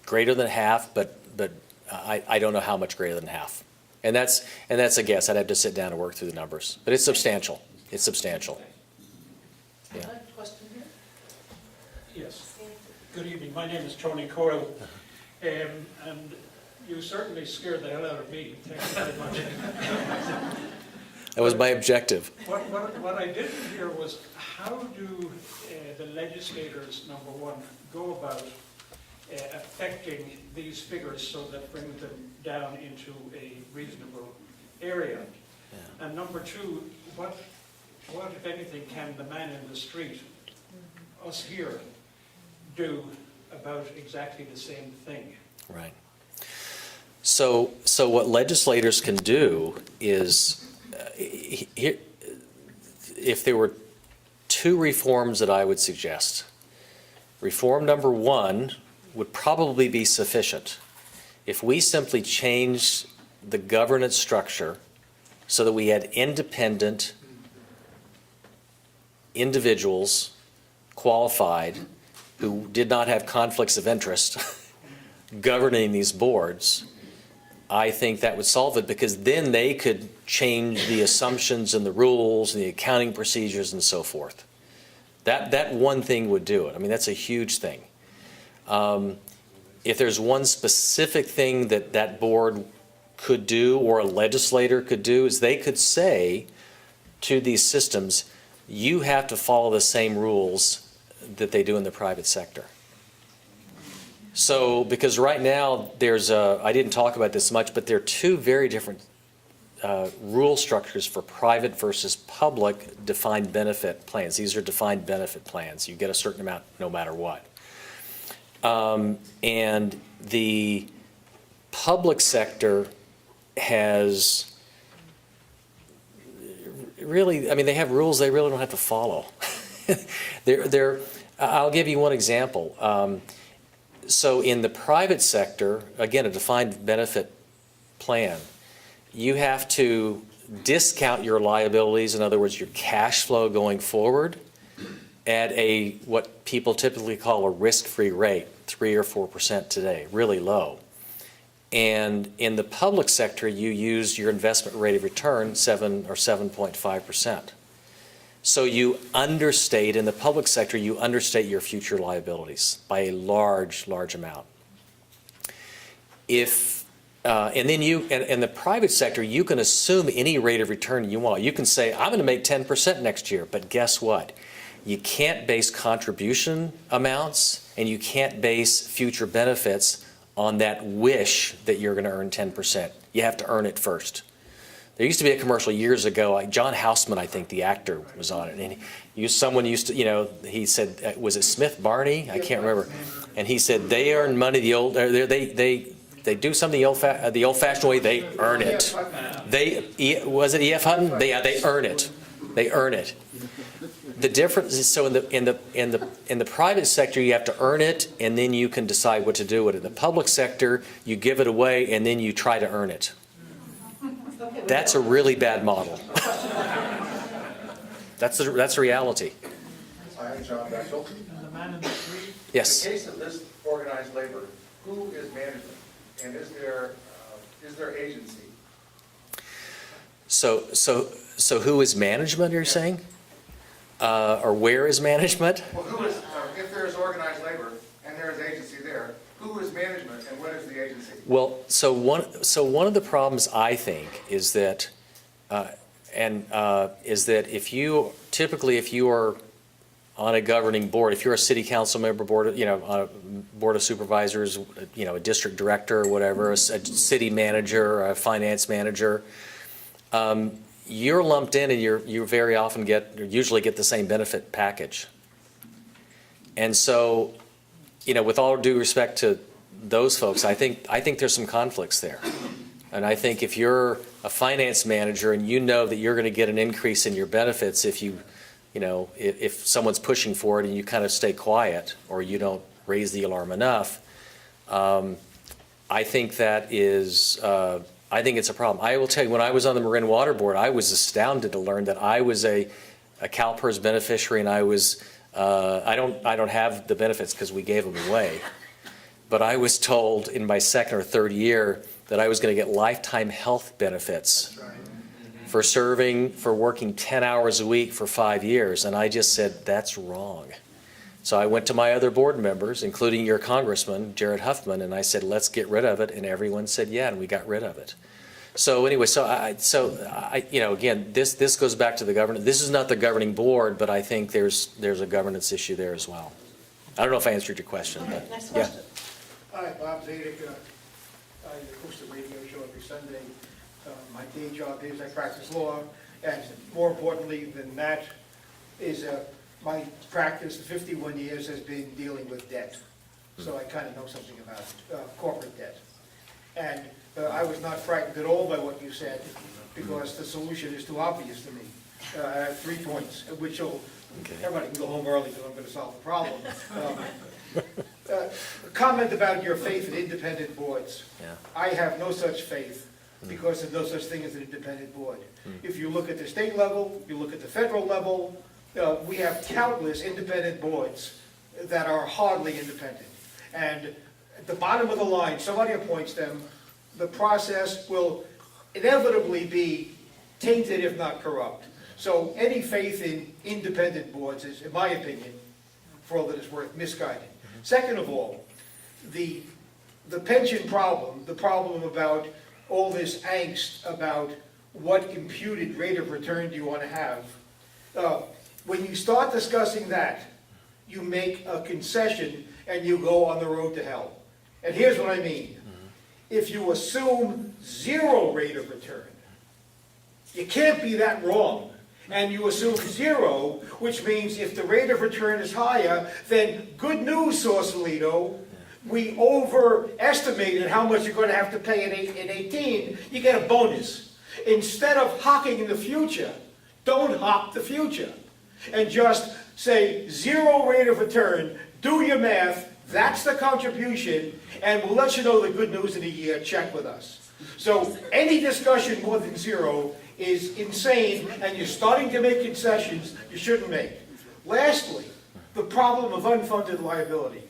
greater than half, but I don't know how much greater than half. And that's a guess. I'd have to sit down and work through the numbers. But it's substantial. It's substantial. Yeah. Question here? Yes. Good evening. My name is Tony Coyle. And you certainly scared the hell out of me. Thank you very much. That was my objective. What I didn't hear was how do the legislators, number one, go about affecting these figures so that brings them down into a reasonable area? Yeah. And number two, what if anything can the man in the street, us here, do about exactly the same thing? Right. So what legislators can do is, if there were two reforms that I would suggest, reform number one would probably be sufficient. If we simply changed the governance structure so that we had independent individuals, qualified, who did not have conflicts of interest governing these boards, I think that would solve it, because then they could change the assumptions and the rules and the accounting procedures and so forth. That one thing would do it. I mean, that's a huge thing. If there's one specific thing that board could do, or a legislator could do, is they could say to these systems, you have to follow the same rules that they do in the private sector. So, because right now I didn't talk about this much, but there are two very different rule structures for private versus public defined benefit plans. These are defined benefit plans. You get a certain amount no matter what. And the public sector has really, I mean, they have rules they really don't have to follow. I'll give you one example. So in the private sector, again, a defined benefit plan, you have to discount your liabilities, in other words, your cash flow going forward, at what people typically call a risk-free rate, 3 or 4% today, really low. And in the public sector, you use your investment rate of return, 7 or 7.5%. So you understate, in the public sector, you understate your future liabilities by a large, large amount. If And then in the private sector, you can assume any rate of return you want. You can say, I'm going to make 10% next year, but guess what? You can't base contribution amounts and you can't base future benefits on that wish that you're going to earn 10%. You have to earn it first. There used to be a commercial years ago, like John Houseman, I think the actor, was on it, and someone used to, he said, was it Smith Barney? I can't remember. And he said they earn money they do something the old-fashioned way. They earn it. Was it E.F. Hutton? They earn it. They earn it. The difference is, so in the private sector, you have to earn it, and then you can decide what to do with it. In the public sector, you give it away, and then you try to earn it. That's a really bad model. That's reality. Hi, I'm John Bechtel. The man in the tree. Yes. In the case of this organized labor, who is management? And is there agency? So who is management, you're saying? Or where is management? Well, who is, if there's organized labor and there's agency there, who is management and what is the agency? Well, so one of the problems, I think, is that if you are on a governing board, if you're a city council member, board, on a board of supervisors, a district director or whatever, a city manager, or a finance manager, you're lumped in, and you very often usually get the same benefit package. And so, with all due respect to those folks, I think there's some conflicts there. And I think if you're a finance manager and you know that you're going to get an increase in your benefits if someone's pushing for it and you kind of stay quiet or you don't raise the alarm enough, I think it's a problem. I will tell you, when I was on the Marin Water Board, I was astounded to learn that I was a CalPERS beneficiary, and I don't have the benefits because we gave them away. But I was told in my second or third year that I was going to get lifetime health benefits for working 10 hours a week for 5 years. And I just said, that's wrong. So I went to my other board members, including your congressman, Jared Huffman, and I said, let's get rid of it. And everyone said, yeah, and we got rid of it. So anyway, again, this goes back to the government. This is not the governing board, but I think there's a governance issue there as well. I don't know if I answered your question, but Next yeah. question. Hi, Bob Zadek. I host a radio show every Sunday. My day job is I practice law, and more importantly than that is my practice, 51 years, has been dealing with debt. So I kind of know something about corporate debt. And I was not frightened at all by what you said, because the solution is too obvious to me. I have 3 points, which everybody can go home early because I'm going to solve the problem. Comment about your faith in independent boards. Yeah. I have no such faith, because there's no such thing as an independent board. If you look at the state level, you look at the federal level, we have countless independent boards that are hardly independent. And at the bottom of the line, somebody appoints them, the process will inevitably be tainted if not corrupt. So any faith in independent boards is, in my opinion, for all that it's worth, misguided. Second of all, the pension problem, the problem about all this angst about what imputed rate of return do you want to have, when you start discussing that, you make a concession and you go on the road to hell. And here's what I mean. If you assume 0 rate of return, you can't be that wrong. And you assume 0, which means if the rate of return is higher, then good news, Sausalito, we overestimated how much you're going to have to pay in 18, you get a bonus. Instead of hawking in the future, don't hawk the future. And just say 0 rate of return, do your math, that's the contribution, and we'll let you know the good news in a year, check with us. So any discussion more than 0 is insane, and you're starting to make concessions you shouldn't make. Lastly, the problem of unfunded liability.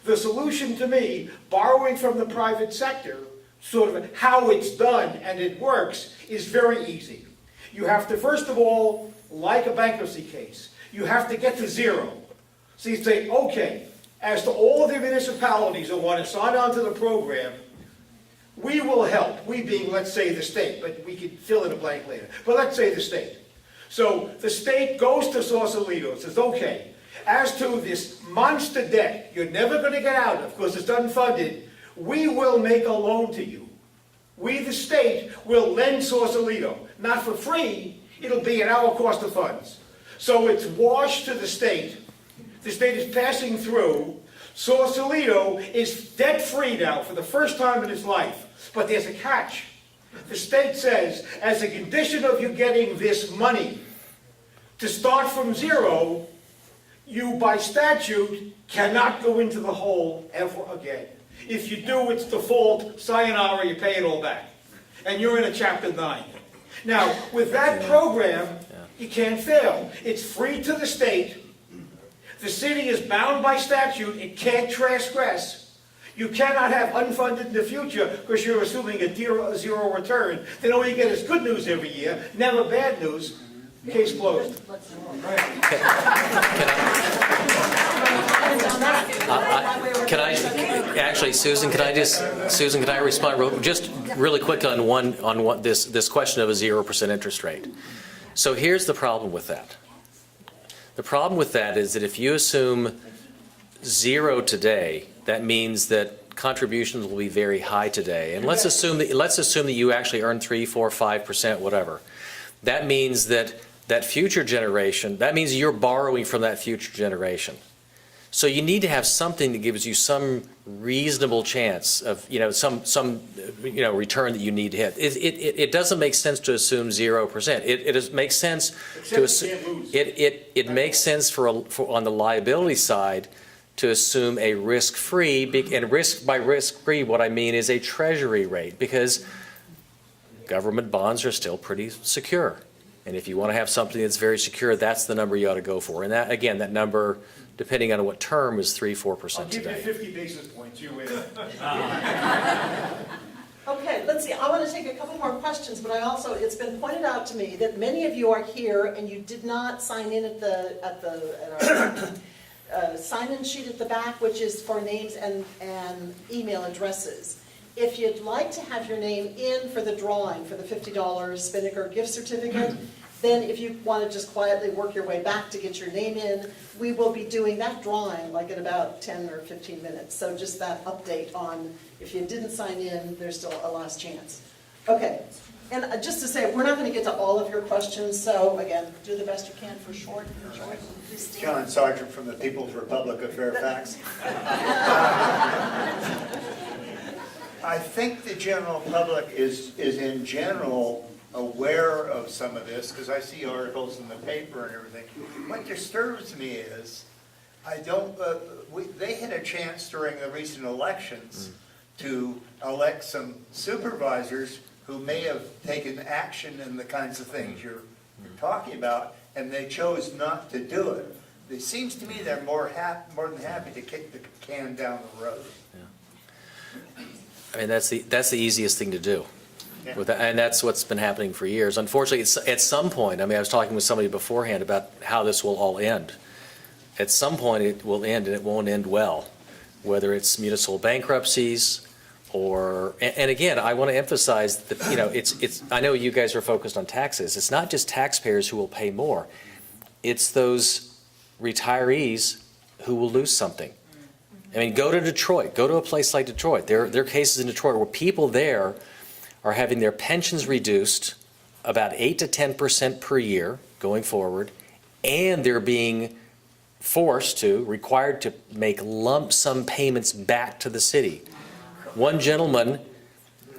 The solution to me, borrowing from the private sector, sort of how it's done and it works, is very easy. You have to, first of all, like a bankruptcy case, you have to get to 0. So you say, okay, as to all of the municipalities that want to sign on to the program, we will help, we being, let's say, the state, but we could fill in a blank later, but let's say the state. So the state goes to Sausalito and says, okay, as to this monster debt you're never going to get out of because it's unfunded, we will make a loan to you. We, the state, will lend Sausalito, not for free, it'll be at our cost of funds. So it's washed to the state is passing through, Sausalito is debt-free now for the first time in its life, but there's a catch. The state says, as a condition of you getting this money, to start from zero, you by statute cannot go into the hole ever again. If you do, it's default, sayonara, you pay it all back. And you're in a Chapter 9. Now, with that program, you can't fail. It's free to the state. The city is bound by statute. It can't transgress. You cannot have unfunded in the future because you're assuming a zero return. Then all you get is good news every year, never bad news. Case closed. Can I, actually, Susan, can I respond just really quick on what this question of a 0% interest rate? So here's the problem with that. The problem with that is that if you assume zero today, that means that contributions will be very high today. And let's assume that you actually earn 3, 4, 5%, whatever. That means that future generation, that means you're borrowing from that future generation. So you need to have something that gives you some reasonable chance of, some return that you need to hit. It doesn't make sense to assume 0%. It makes sense to assume, it makes sense for on the liability side to assume a risk-free, and by risk-free, what I mean is a treasury rate, because government bonds are still pretty secure. And if you want to have something that's very secure, that's the number you ought to go for. And that, again, that number, depending on what term, is 3-4% today. I'll give you 50 basis points, you win. Okay, let's see, I want to take a couple more questions, but it's been pointed out to me that many of you are here and you did not sign in at our sign-in sheet at the back, which is for names and email addresses. If you'd like to have your name in for the drawing for the $50 Spinnaker gift certificate, then if you want to just quietly work your way back to get your name in, we will be doing that drawing like in about 10 or 15 minutes. So just that update on if you didn't sign in, there's still a last chance. Okay, and just to say, we're not going to get to all of your questions, so again, do the best you can for short. John Sargent from the People's Republic of Fairfax. I think the general public is in general aware of some of this, because I see articles in the paper and everything. What disturbs me is, they had a chance during the recent elections to elect some supervisors who may have taken action in the kinds of things you're talking about, and they chose not to do it. It seems to me they're more than happy to kick the can down the road. Yeah. I mean, that's the easiest thing to do. Yeah. And that's what's been happening for years. Unfortunately, at some point, I mean, I was talking with somebody beforehand about how this will all end. At some point, it will end, and it won't end well, whether it's municipal bankruptcies or, and again, I want to emphasize that, I know you guys are focused on taxes. It's not just taxpayers who will pay more. It's those retirees who will lose something. I mean, go to Detroit. Go to a place like Detroit. There are cases in Detroit where people there are having their pensions reduced about 8 to 10% per year going forward, and they're being required to make lump sum payments back to the city. One gentleman,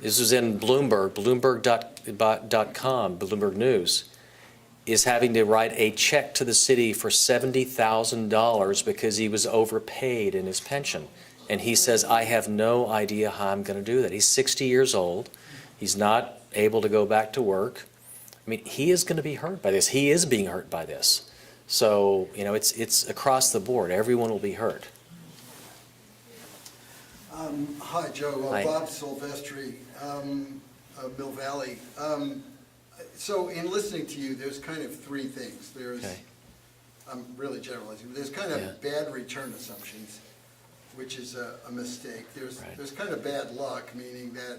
this was in Bloomberg.com, Bloomberg News, is having to write a check to the city for $70,000 because he was overpaid in his pension. And he says, I have no idea how I'm going to do that. He's 60 years old. He's not able to go back to work. I mean, he is going to be hurt by this. He is being hurt by this. So, it's across the board. Everyone will be hurt. Hi, Joe. Hi. Bob Silvestri, Mill Valley. So in listening to you, there's kind of three things. There's, Okay. I'm really generalizing, there's kind of bad return assumptions, which is a mistake. There's Right. there's kind of bad luck, meaning that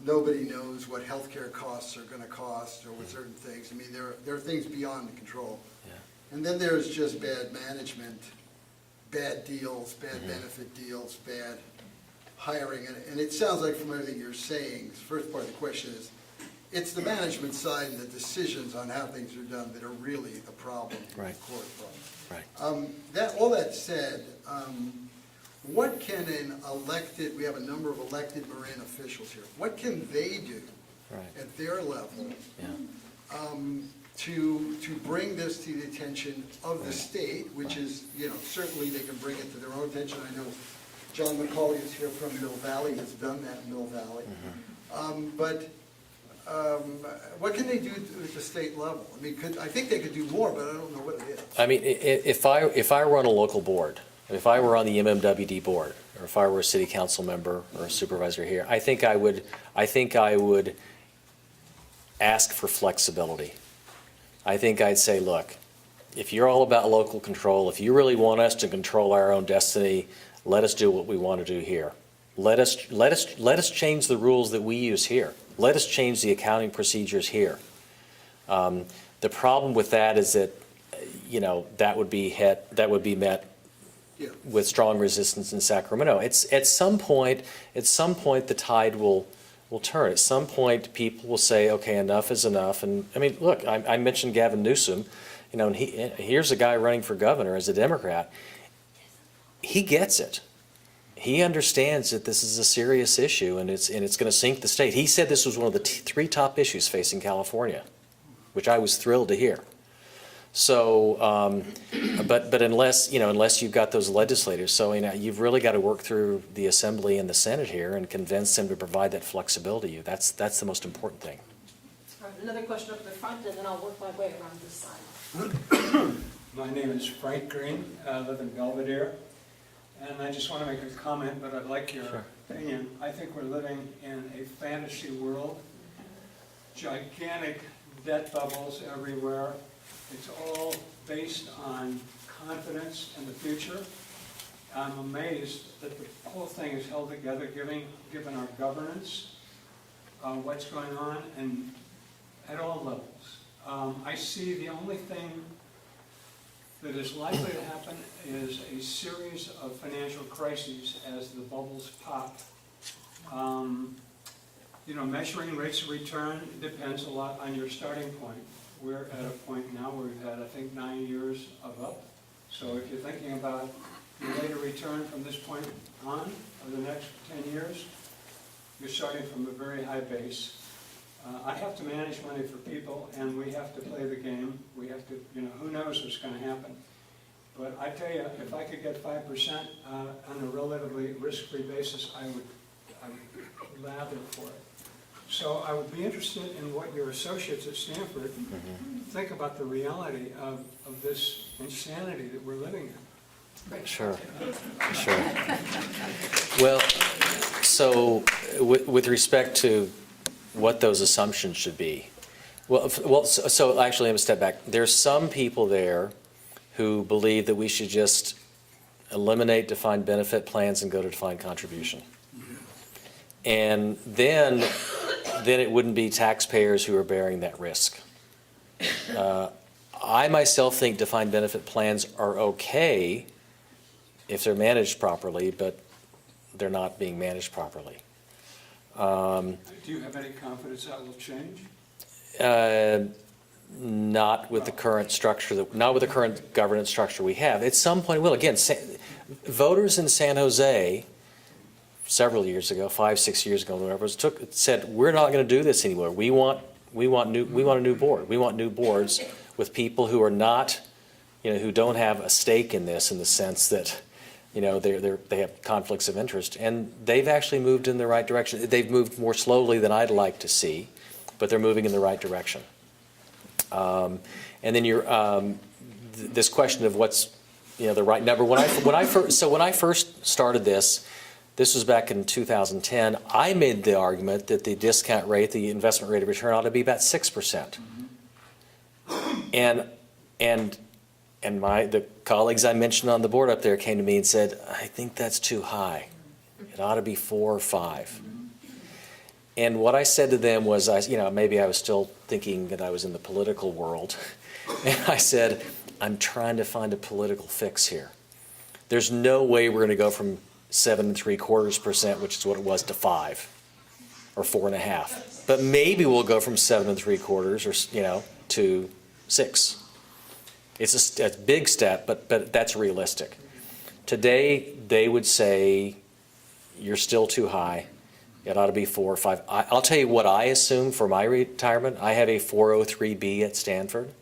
nobody knows what healthcare costs are gonna cost or what certain things. I mean, there are things beyond the control. Yeah. And then there's just bad management, bad deals, bad benefit deals, bad hiring. And it sounds like from everything you're saying, the first part of the question is, it's the management side and the decisions on how things are done that are really the problem, the Right. core problem. Right. All that said, what can an elected, we have a number of elected Marin officials here, what can they do Right. at their level Yeah. to bring this to the attention of the state, which is, certainly they can bring it to their own attention. I know John McCauley is here from Mill Valley, has done that in Mill Valley. But what can they do at the state level? I mean, I think they could do more, but I don't know what it is. I mean, if I were on a local board, if I were on the MMWD board, or if I were a city council member or a supervisor here, I think I would ask for flexibility. I think I'd say, look, if you're all about local control, if you really want us to control our own destiny, let us do what we want to do here. Let us change the rules that we use here. Let us change the accounting procedures here. The problem with that is that, that would be met Yeah. with strong resistance in Sacramento. It's at some point the tide will turn. At some point, people will say, okay, enough is enough. And I mean, look, I mentioned Gavin Newsom, and here's a guy running for governor as a Democrat. He gets it. He understands that this is a serious issue and it's going to sink the state. He said this was one of the three top issues facing California, which I was thrilled to hear. So, but unless you've got those legislators, so you've really got to work through the Assembly and the Senate here and convince them to provide that flexibility to you. That's the most important thing. All right, another question up at the front, and then I'll work my way around this side. My name is Frank Green. I live in Belvedere. And I just want to make a comment, but I'd like your opinion. I think we're living in a fantasy world. Gigantic debt bubbles everywhere. It's all based on confidence in the future. I'm amazed that the whole thing is held together, given our governance, what's going on, and at all levels. I see the only thing that is likely to happen is a series of financial crises as the bubbles pop. Measuring rates of return depends a lot on your starting point. We're at a point now where we've had, I think, 9 years of up. So if you're thinking about your rate of return from this point on, or the next 10 years, you're starting from a very high base. I have to manage money for people, and we have to play the game. We have to, who knows what's going to happen. But I tell you, if I could get 5% on a relatively risk-free basis, I would lather for it. So I would be interested in what your associates at Stanford think about the reality of this insanity that we're living in. Sure. Well, so with respect to what those assumptions should be, so actually, let me step back. There's some people there who believe that we should just eliminate defined benefit plans and go to defined contribution. And then it wouldn't be taxpayers who are bearing that risk. I myself think defined benefit plans are okay if they're managed properly, but they're not being managed properly. Do you have any confidence that will change? Not with the current structure, not with the current governance structure we have. At some point, well, again, voters in San Jose several years ago, 5-6 years ago, whatever, said we're not going to do this anymore. We want a new board. We want new boards with people who are not, who don't have a stake in this, in the sense that, they have conflicts of interest, and they've actually moved in the right direction. They've moved more slowly than I'd like to see, but they're moving in the right direction. And then this question of what's the right number. When I first started this was back in 2010. I made the argument that the discount rate, the investment rate of return, ought to be about 6%. And the colleagues I mentioned on the board up there came to me and said, I think that's too high. It ought to be 4 or 5. And what I said to them was, maybe I was still thinking that I was in the political world. And I said, I'm trying to find a political fix here. There's no way we're going to go from 7.75%, which is what it was, to 5 or 4.5. But maybe we'll go from 7.75 or to 6. It's a big step, but that's realistic. Today, they would say you're still too high. It ought to be 4 or 5. I'll tell you what I assume for my retirement. I have a 403B at Stanford.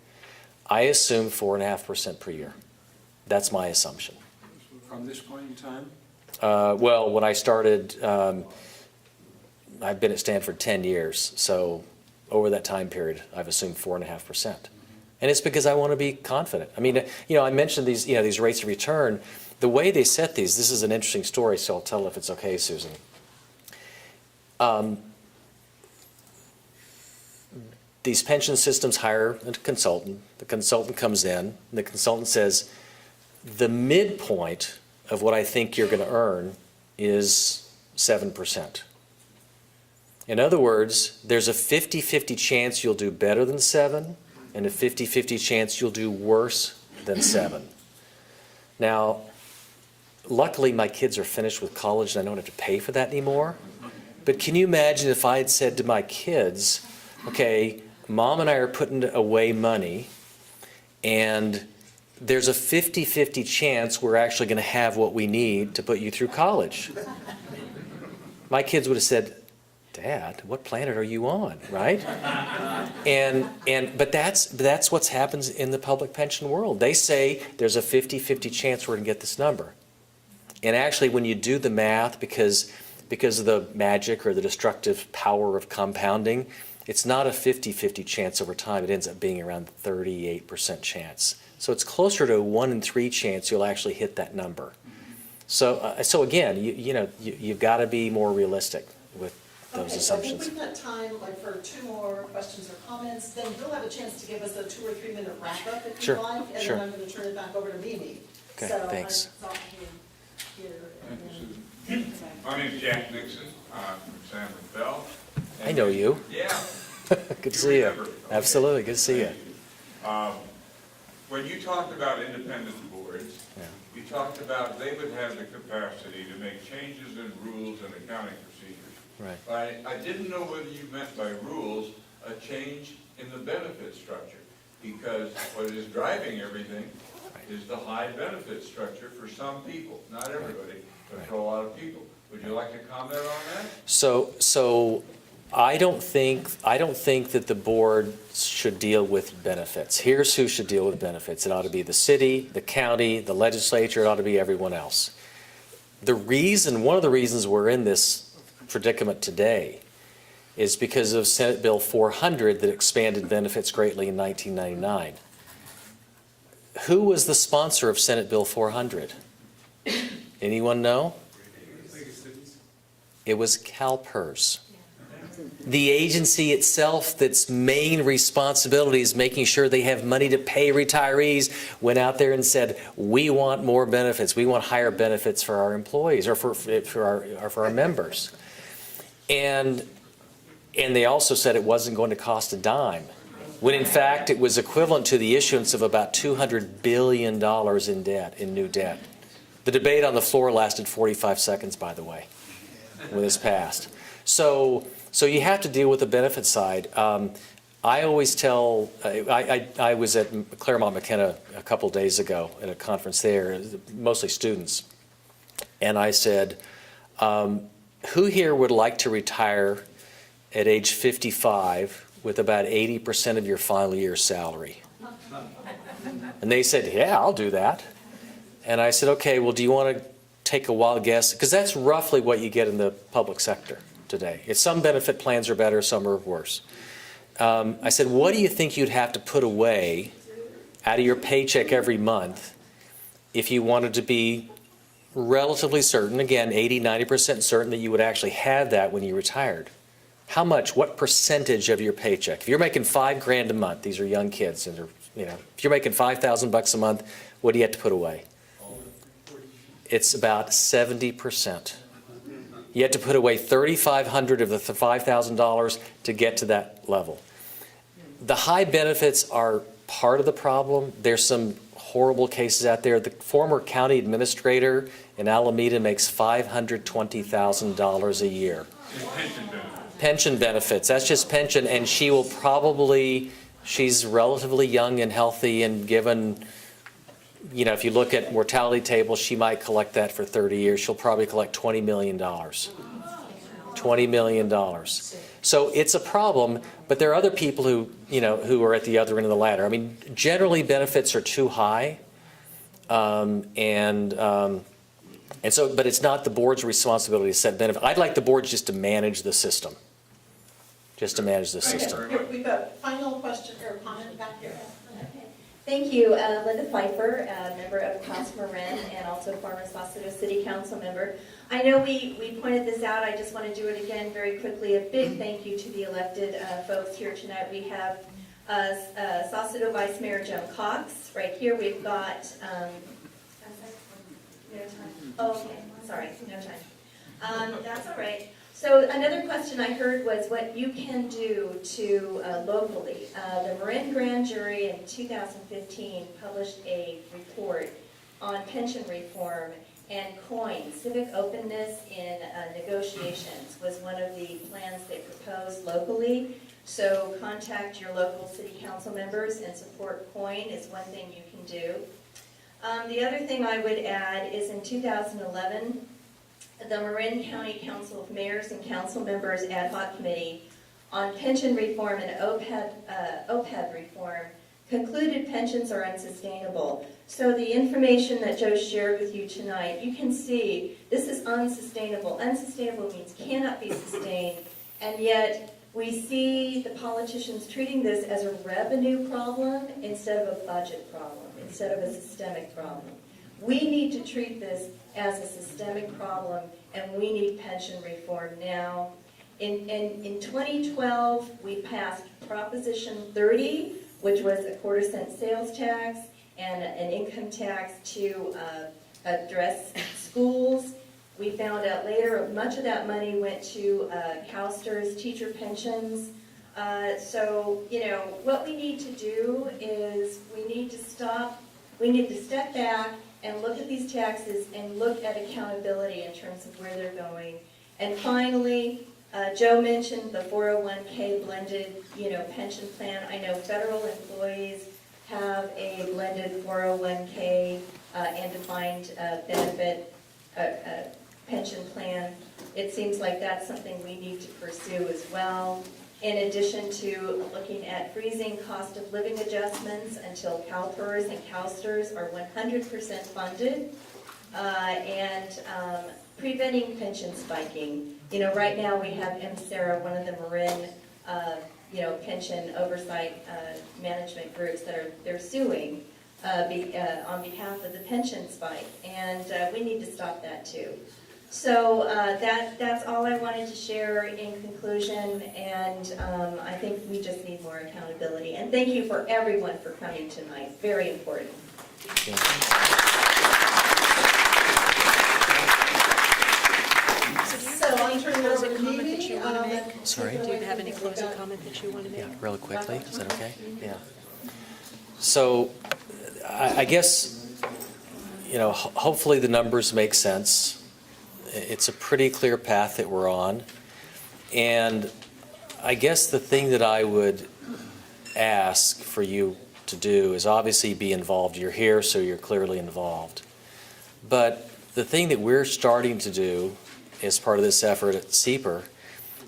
I assume 4.5% per year. That's my assumption. From this point in time? Well, when I started, I've been at Stanford 10 years, so over that time period, I've assumed 4.5%. And it's because I want to be confident. I mean, I mentioned these, these rates of return. The way they set these, this is an interesting story, so I'll tell if it's okay, Susan. These pension systems hire a consultant. The consultant comes in, and the consultant says, the midpoint of what I think you're going to earn is 7%. In other words, there's a 50-50 chance you'll do better than 7, and a 50-50 chance you'll do worse than 7. Now, luckily my kids are finished with college and I don't have to pay for that anymore. But can you imagine if I had said to my kids, okay, Mom and I are putting away money, and there's a 50-50 chance we're actually going to have what we need to put you through college. My kids would have said, Dad, what planet are you on, right? But that's what happens in the public pension world. They say there's a 50-50 chance we're going to get this number. And actually, when you do the math, because of the magic or the destructive power of compounding, it's not a 50-50 chance over time. It ends up being around 38% chance. So it's closer to a 1 in 3 chance you'll actually hit that number. So again, you've got to be more realistic with those assumptions. Okay, I think we've got time for 2 more questions or comments. Then you'll have a chance to give us a 2 or 3 minute wrap up if Sure, you'd like, and sure. then I'm going to turn it back over to Mimi. Okay, So thanks. I saw him here, and then- My name's Jack Nixon, I'm from San Rafael. I know you. Yeah. Good to see you. remember. Okay. Absolutely, good to see you. When you talked about independent boards, Yeah. you talked about they would have the capacity to make changes in rules and accounting procedures. Right. But I didn't know whether you meant by rules a change in the benefit structure, because what is driving everything is the high benefit structure for some people, not everybody, but for a lot of people. Would you like to comment on that? So I don't think that the board should deal with benefits. Here's who should deal with benefits. It ought to be the city, the county, the legislature. It ought to be everyone else. One of the reasons we're in this predicament today is because of Senate Bill 400 that expanded benefits greatly in 1999. Who was the sponsor of Senate Bill 400? Anyone know? It was CalPERS. The agency itself, that's main responsibility is making sure they have money to pay retirees, went out there and said, we want more benefits. We want higher benefits for our employees or for our members. And they also said it wasn't going to cost a dime, when in fact it was equivalent to the issuance of about $200 billion in debt, in new debt. The debate on the floor lasted 45 seconds, by the way, when this passed. So you have to deal with the benefit side. I always tell, I was at Claremont McKenna a couple days ago at a conference there, mostly students, and I said, who here would like to retire at age 55 with about 80% of your final year's salary? And they said, yeah, I'll do that. And I said, okay, well, do you want to take a wild guess? Because that's roughly what you get in the public sector today. Some benefit plans are better, some are worse. I said, what do you think you'd have to put away out of your paycheck every month if you wanted to be relatively certain, again, 80, 90% certain that you would actually have that when you retired? How much, what percentage of your paycheck? If you're making $5,000 a month, these are young kids, and if you're making $5,000 a month, what do you have to put away? It's about 70%. You have to put away $3,500 of the $5,000 to get to that level. The high benefits are part of the problem. There's some horrible cases out there. The former county administrator in Alameda makes $520,000 a year. Pension benefits, that's just pension, and she will probably, she's relatively young and healthy, and given, you know, if you look at mortality tables, she might collect that for 30 years. She'll probably collect $20 million. $20 million. So it's a problem, but there are other people who, you know, who are at the other end of the ladder. I mean, generally benefits are too high, and so, but it's not the board's responsibility to set benefit. I'd like the board just to manage the system. Just to manage the system. Here, we've got a final question or comment back here. Okay. Thank you, Linda Pfeiffer, member of Cost Marin and also former Sausalito City Council member. I know we pointed this out, I just want to do it again very quickly. A big thank you to the elected folks here tonight. We have Sausalito Vice Mayor Joan Cox. Right here we've got, no time. Oh, okay, sorry, no time. That's all right. So another question I heard was what you can do to locally. The Marin Grand Jury in 2015 published a report on pension reform, and COIN, civic openness in negotiations, was one of the plans they proposed locally. So contact your local city council members and support COIN is one thing you can do. The other thing I would add is in 2011, the Marin County Council of Mayors and Council Members Ad Hoc Committee on Pension Reform and OPEB reform concluded pensions are unsustainable. So the information that Joe shared with you tonight, you can see this is unsustainable. Unsustainable means cannot be sustained, and yet we see the politicians treating this as a revenue problem instead of a budget problem, instead of a systemic problem. We need to treat this as a systemic problem, and we need pension reform now. In 2012, we passed Proposition 30, which was a quarter-cent sales tax and an income tax to address schools. We found out later much of that money went to CalSTRS, teacher pensions. So, you know, what we need to do is we need to step back and look at these taxes and look at accountability in terms of where they're going. And finally, Joe mentioned the 401k blended, you know, pension plan. I know federal employees have a blended 401k and defined benefit pension plan. It seems like that's something we need to pursue as well. In addition to looking at freezing cost of living adjustments until CalPERS and CalSTRS are 100% funded, and preventing pension spiking. You know, right now we have MSERA, one of the Marin, you know, pension oversight management groups that they're suing on behalf of the pension spike, and we need to stop that too. So that's all I wanted to share in conclusion, and I think we just need more accountability. And thank you for everyone for coming tonight. Very important. So I'm turning over the comment that meeting. you want to make? Sorry? Do you have any closing comment that you want to make? Yeah, really quickly, is that okay? Yeah. So I guess, you know, hopefully the numbers make sense. It's a pretty clear path that we're on. And I guess the thing that I would ask for you to do is obviously be involved. You're here, so you're clearly involved. But the thing that we're starting to do as part of this effort at CEPR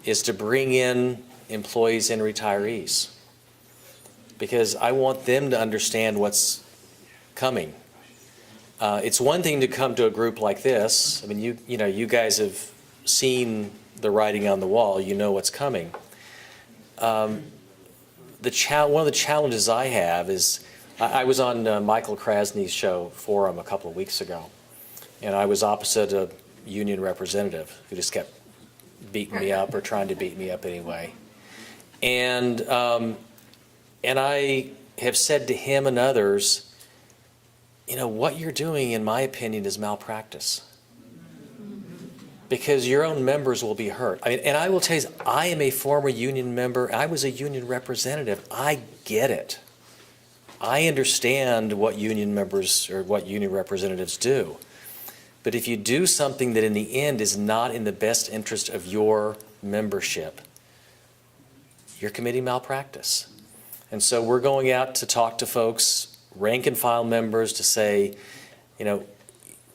is to bring in employees and retirees, because I want them to understand what's coming. It's one thing to come to a group like this. I mean, you know, you guys have seen the writing on the wall. You know what's coming. One of the challenges I have is I was on Michael Krasny's show Forum a couple of weeks ago, and I was opposite a union representative who just kept beating me up or trying to beat me up anyway. And I have said to him and others, you know, what you're doing, in my opinion, is malpractice. because your own members will be hurt. I mean, and I will tell you, I am a former union member. I was a union representative. I get it. I understand what union members or what union representatives do. But if you do something that in the end is not in the best interest of your membership, you're committing malpractice. And so we're going out to talk to folks, rank and file members, to say,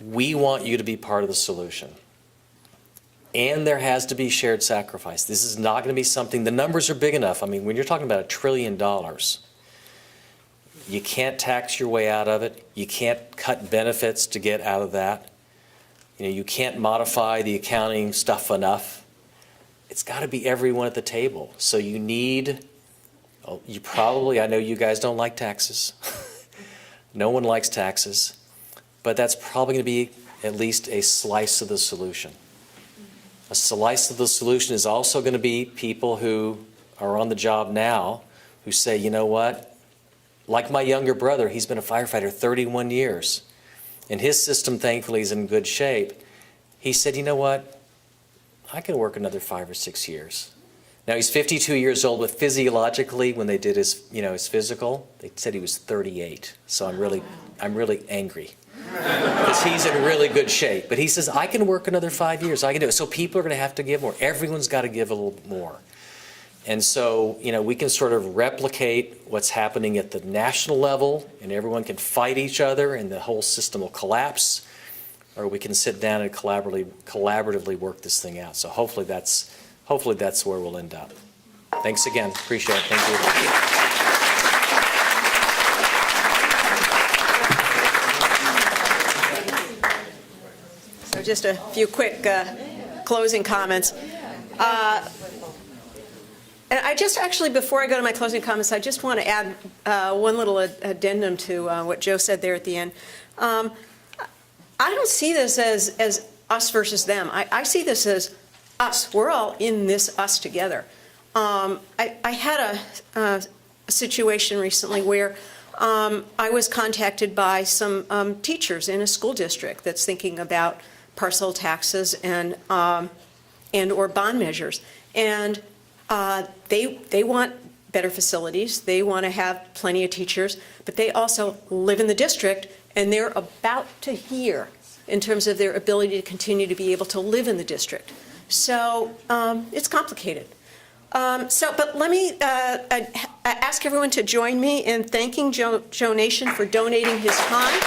we want you to be part of the solution. And there has to be shared sacrifice. This is not going to be something, the numbers are big enough. I mean, when you're talking about $1 trillion, you can't tax your way out of it. You can't cut benefits to get out of that. You can't modify the accounting stuff enough. It's got to be everyone at the table. So you need, I know you guys don't like taxes. No one likes taxes. But that's probably going to be at least a slice of the solution. A slice of the solution is also going to be people who are on the job now who say, you know what? Like my younger brother, he's been a firefighter 31 years. And his system, thankfully, is in good shape. He said, you know what? I can work another 5 or 6 years. Now, he's 52 years old, but physiologically, when they did his physical, they said he was 38. So I'm really angry. Because he's in really good shape. But he says, I can work another 5 years. I can do it. So people are going to have to give more. Everyone's got to give a little more. And so, we can sort of replicate what's happening at the national level, and everyone can fight each other, and the whole system will collapse. Or we can sit down and collaboratively work this thing out. So hopefully that's where we'll end up. Thanks again. Appreciate it. Thank you. So just a few quick closing comments. And I just actually, before I go to my closing comments, I just want to add one little addendum to what Joe said there at the end. I don't see this as us versus them. I see this as us. We're all in this us together. I had a situation recently where I was contacted by some teachers in a school district that's thinking about parcel taxes and or bond measures. And they want better facilities, they want to have plenty of teachers, but they also live in the district, and they're about to hear in terms of their ability to continue to be able to live in the district. So it's complicated. But let me ask everyone to join me in thanking Joe Nation for donating his time.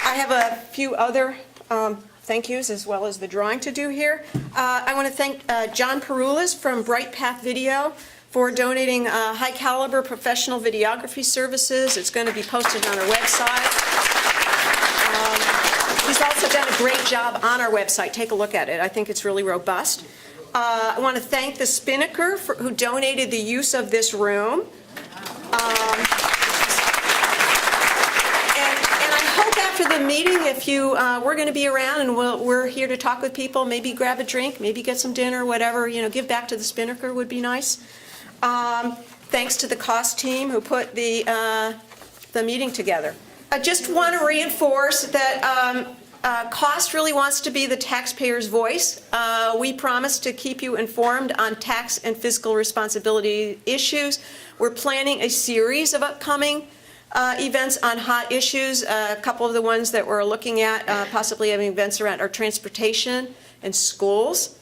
I have a few other thank yous as well as the drawing to do here. I want to thank John Perulas from Bright Path Video for donating high caliber professional videography services. It's going to be posted on our website. He's also done a great job on our website. Take a look at it. I think it's really robust. I want to thank the Spinnaker who donated the use of this room. After the meeting, if we're going to be around and we're here to talk with people, maybe grab a drink, maybe get some dinner, whatever, give back to the Spinnaker would be nice. Thanks to the cost team who put the meeting together. I just want to reinforce that cost really wants to be the taxpayer's voice. We promise to keep you informed on tax and fiscal responsibility issues. We're planning a series of upcoming events on hot issues. A couple of the ones that we're looking at possibly having events around are transportation and schools.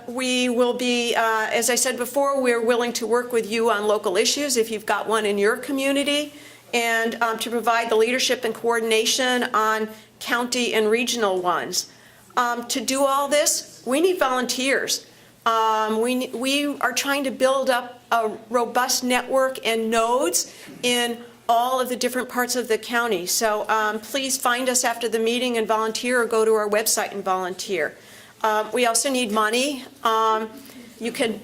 We will be, as I said before, we're willing to work with you on local issues if you've got one in your community, and to provide the leadership and coordination on county and regional ones. To do all this, we need volunteers. We are trying to build up a robust network and nodes in all of the different parts of the county. So please find us after the meeting and volunteer, or go to our website and volunteer. We also need money. You can,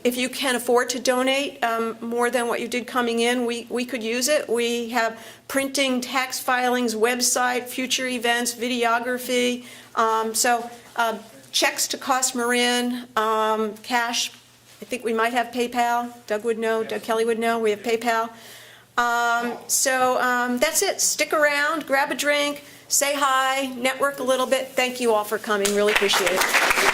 if you can afford to donate more than what you did coming in, we could use it. We have printing, tax filings, website, future events, videography. Checks to Cost Marin, cash. I think we might have PayPal. Doug would know, Doug Kelly would know. We have PayPal. That's it. Stick around, grab a drink, say hi, network a little bit. Thank you all for coming. Really appreciate it.